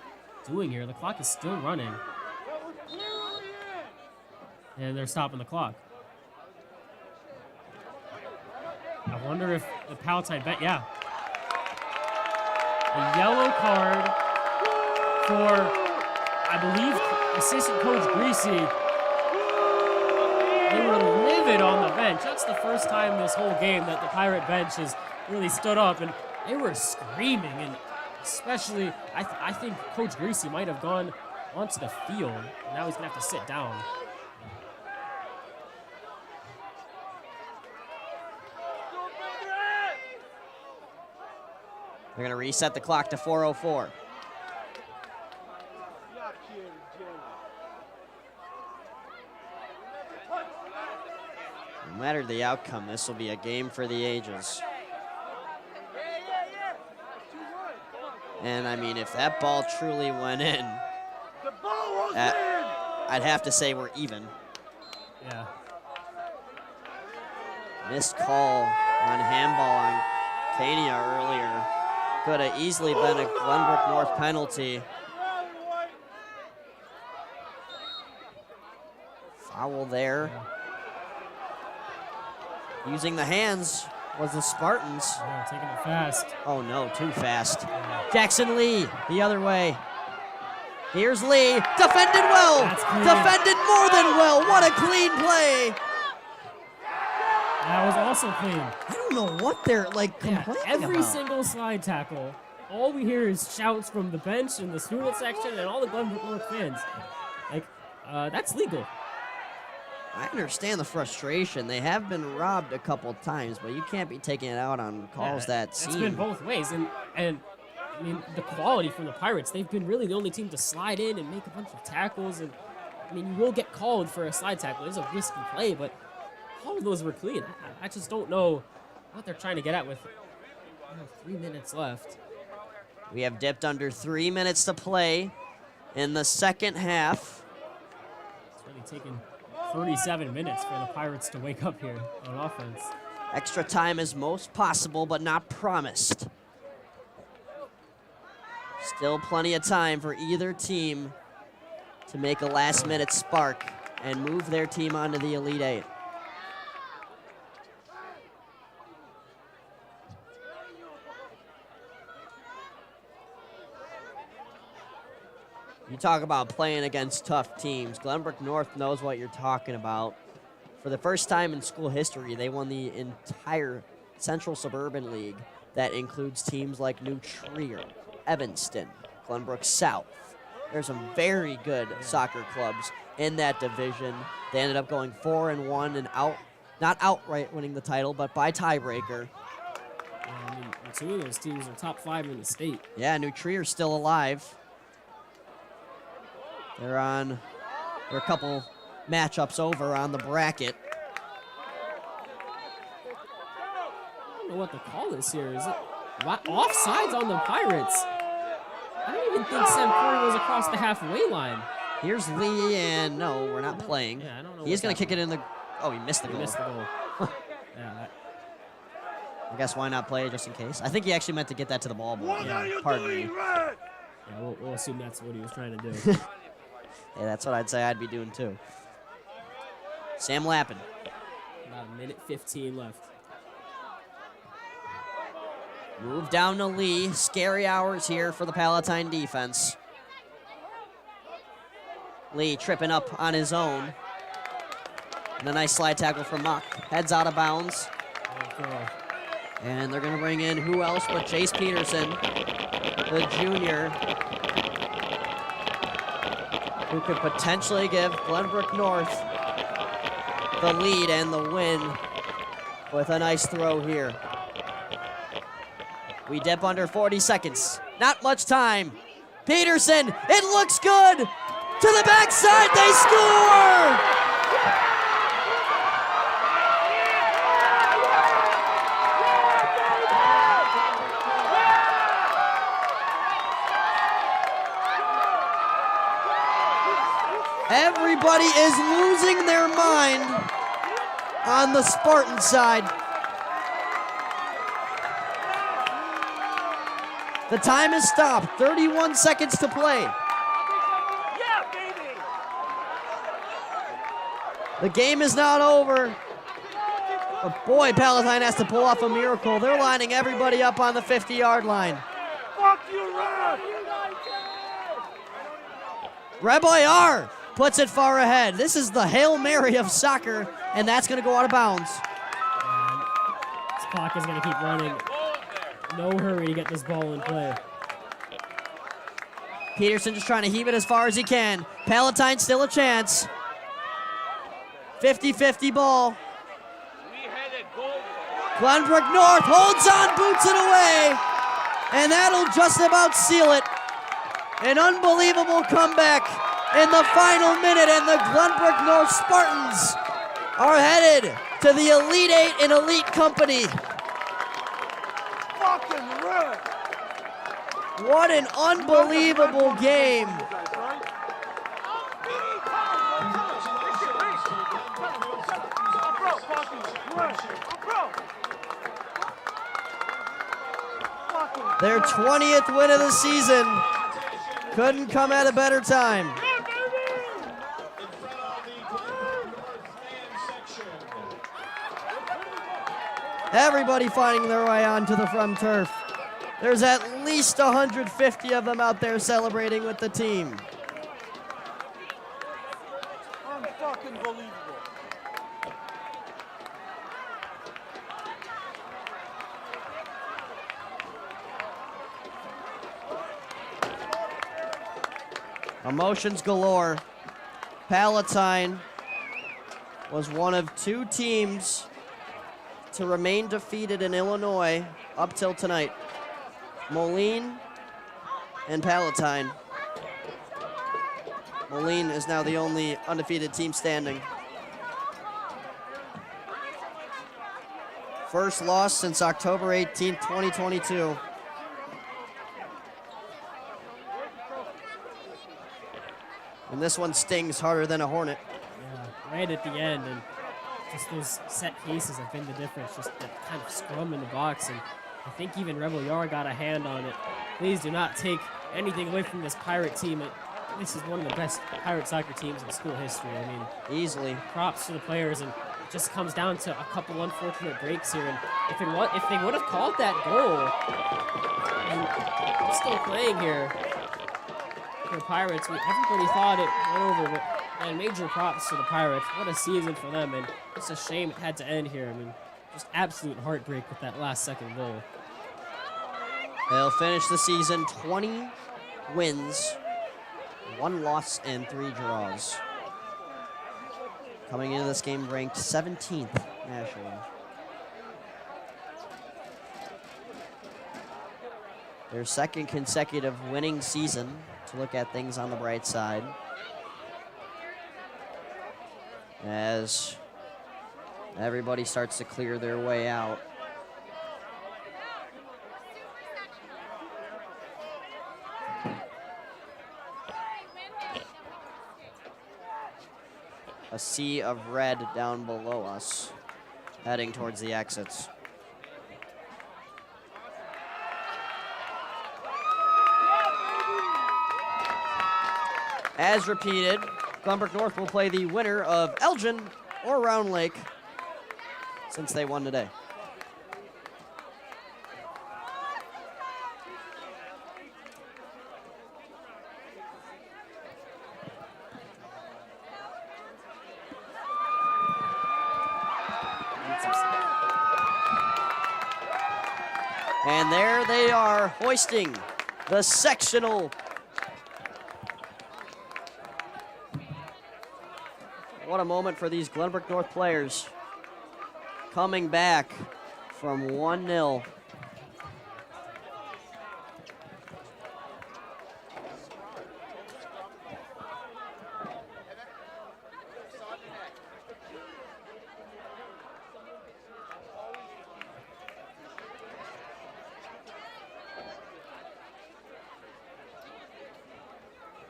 doing here. The clock is still running. And they're stopping the clock. I wonder if the Palatine bet, yeah. A yellow card for, I believe, assistant coach Greasy. They were livid on the bench. That's the first time this whole game that the Pirate bench has really stood up, and they were screaming, and especially, I think Coach Greasy might have gone onto the field, and now he's gonna have to sit down. They're going to reset the clock to 4:04. No matter the outcome, this will be a game for the ages. And I mean, if that ball truly went in, The ball was in! I'd have to say we're even. Yeah. Missed call on handball on Kania earlier. Could have easily been a Glenbrook North penalty. Foul there. Using the hands was the Spartans. Yeah, taking it fast. Oh no, too fast. Jackson Lee, the other way. Here's Lee, defended well. That's clean. Defended more than well. What a clean play. That was also clean. I don't know what they're like Yeah, complaining every about. single slide tackle, all we hear is shouts from the bench and the student section and all the Glenbrook North fans. Like, that's legal. I understand the frustration. They have been robbed a couple times, but you can't be taking it out on calls that It's seem. been both ways, and I mean the quality from the Pirates. They've been really the only team to slide in and make a bunch of tackles, and I mean you will get called for a slide tackle. It's a risky play, but all of those were clean. I just don't know what they're trying to get at with 3 minutes left. We have dipped under 3 minutes to play in the second half. It's really taken 37 minutes for the Pirates to wake up here on offense. Extra time is most possible, but not promised. Still plenty of time for either team to make a last-minute spark and move their team onto the Elite Eight. You talk about playing against tough teams. Glenbrook North knows what you're talking about. For the first time in school history, they won the entire Central Suburban League. That includes teams like New Trier, Evanston, Glenbrook South. There's some very good soccer clubs in that division. They ended up going 4-1 and not outright winning the title, but by tiebreaker. I mean, two of those teams are top 5 in the state. Yeah, New Trier's still alive. They're a couple matchups over on the bracket. I don't know what the call is here. Is it offsides on the Pirates? I don't even think Sam Corey was across the halfway line. Here's Lee, and no, we're not playing. Yeah, I don't know. He's going to kick it in the... Oh, he missed the He goal. missed the goal. Yeah, I guess why not play it just in case? I think he actually meant to get that to the ball boy. What are you Pardon me. doing, Red? yeah, we'll assume that's what he was trying to do. Yeah, that's what I'd say I'd be doing too. Sam Lappin. About a minute 15 left. Move down to Lee. Scary hours here for the Palatine defense. Lee tripping up on his own. And a nice slide tackle from Mock. Heads out of bounds. And they're going to bring in who else but Chase Peterson, the junior, who could potentially give Glenbrook North the lead and the win with a nice throw here. We dip under 40 seconds. Not much time. Peterson, it looks good. To the backside, they score! Everybody is losing their mind on the Spartan side. The time is stopped. 31 seconds to play. Yeah, baby! The game is not over. But boy, Palatine has to pull off a miracle. They're lining everybody up on the 50-yard line. Fuck you, Red! Reboyar puts it far ahead. This is the Hail Mary of soccer, and that's going to go out of bounds. And this clock is going to keep running. No hurry to get this ball in play. Peterson just trying to heave it as far as he can. Palatine still a chance. 50-50 ball. Glenbrook North holds on, boots it away, and that'll just about seal it. An unbelievable comeback in the final minute, and the Glenbrook North Spartans are headed to the Elite Eight in elite company. Fucking Red! What an unbelievable game. Their 20th win of the season. Couldn't come at a better time. Everybody finding their way onto the Fremd turf. There's at least 150 of them out there celebrating with the team. Unfucking believable. Emotions galore. Palatine was one of two teams to remain defeated in Illinois up till tonight. Moline and Palatine. Moline is now the only undefeated team standing. First loss since October 18th, 2022. And this one stings harder than a hornet. Yeah, right at the end, and just those set pieces have been the difference. Just that kind of scrum in the box, and I think even Reboyar got a hand on it. Please do not take anything away from this Pirate team. This is one of the best Pirate soccer teams in school history. I mean, Easily. props to the players, and it just comes down to a couple unfortunate breaks here. And if they would have called that goal, and we're still playing here for the Pirates, everybody thought it went over. But major props to the Pirates. What a season for them, and it's a shame it had to end here. I mean, just absolute heartbreak with that last second goal. They'll finish the season 20 wins, 1 loss, and 3 draws. Coming into this game ranked 17th nationally. Their second consecutive winning season, to look at things on the bright side. As everybody starts to clear their way out. a sea of red down below us, heading towards the exits. As repeated, Glenbrook North will play the winner of Elgin or Round Lake, since they won today. And there they are, hoisting the sectional. What a moment for these Glenbrook North players, coming back from 1-0.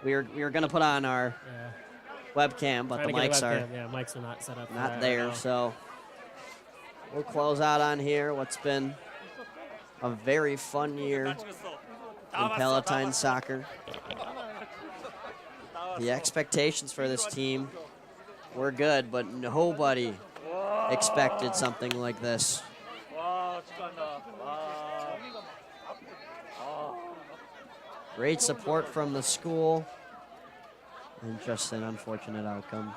We are going to put on our webcam, but the mics mics are not set up. Not there, so we'll close out on here. What's been a very fun year in Palatine soccer. The expectations for this team were good, but nobody expected something like this. Great support from the school, and just an unfortunate outcome.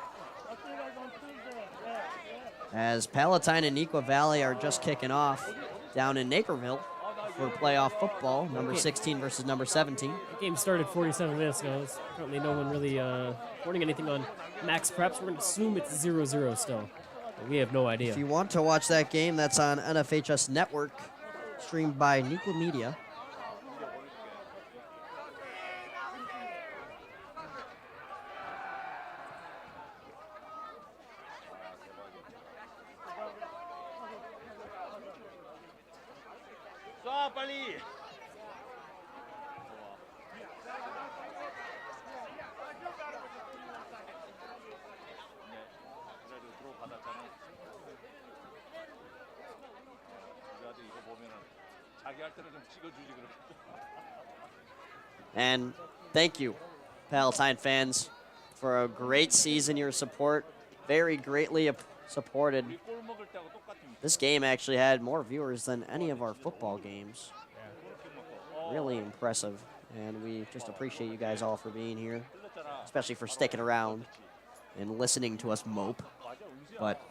As Palatine and Neuqua Valley are just kicking off down in Naperville for playoff football, number 16 versus number 17. The game started 47 minutes ago. There's currently no one really reporting anything on Max Preps. We're going to assume it's 0-0 still. But we have no idea. If you want to watch that game, that's on NFHS Network, streamed by Neuqua Media. And thank you, Palatine fans, for a great season. Your support, very greatly supported. This game actually had more viewers than any of our football games. Really impressive, and we just appreciate you guys all for being here, especially for sticking around and listening to us mope. But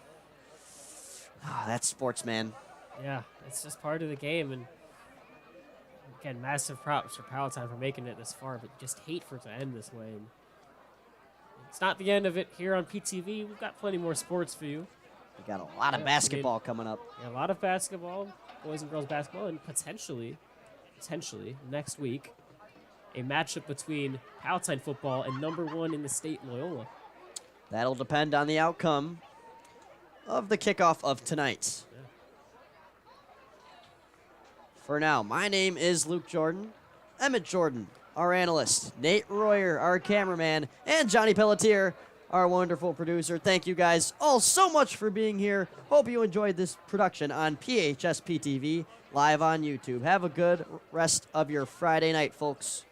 that's sports, man. Yeah, it's just part of the game, and again, massive props for Palatine for making it this far, but just hate for it to end this way. And it's not the end of it here on PTV. We've got plenty more sports for you. We got a lot of basketball coming up. Yeah, a lot of basketball, boys and girls basketball, and potentially next week, a matchup between Palatine football and number 1 in the state, Loyola. That'll depend on the outcome of the kickoff of tonight. Yeah. For now, my name is Luke Jorden. Emmet Jordan, our analyst. Nate Royer, our cameraman. And Johnny Pellettiere, our wonderful producer. Thank you guys all so much for being here. Hope you enjoyed this production on PHS PTV live on YouTube. Have a good rest of your Friday night, folks.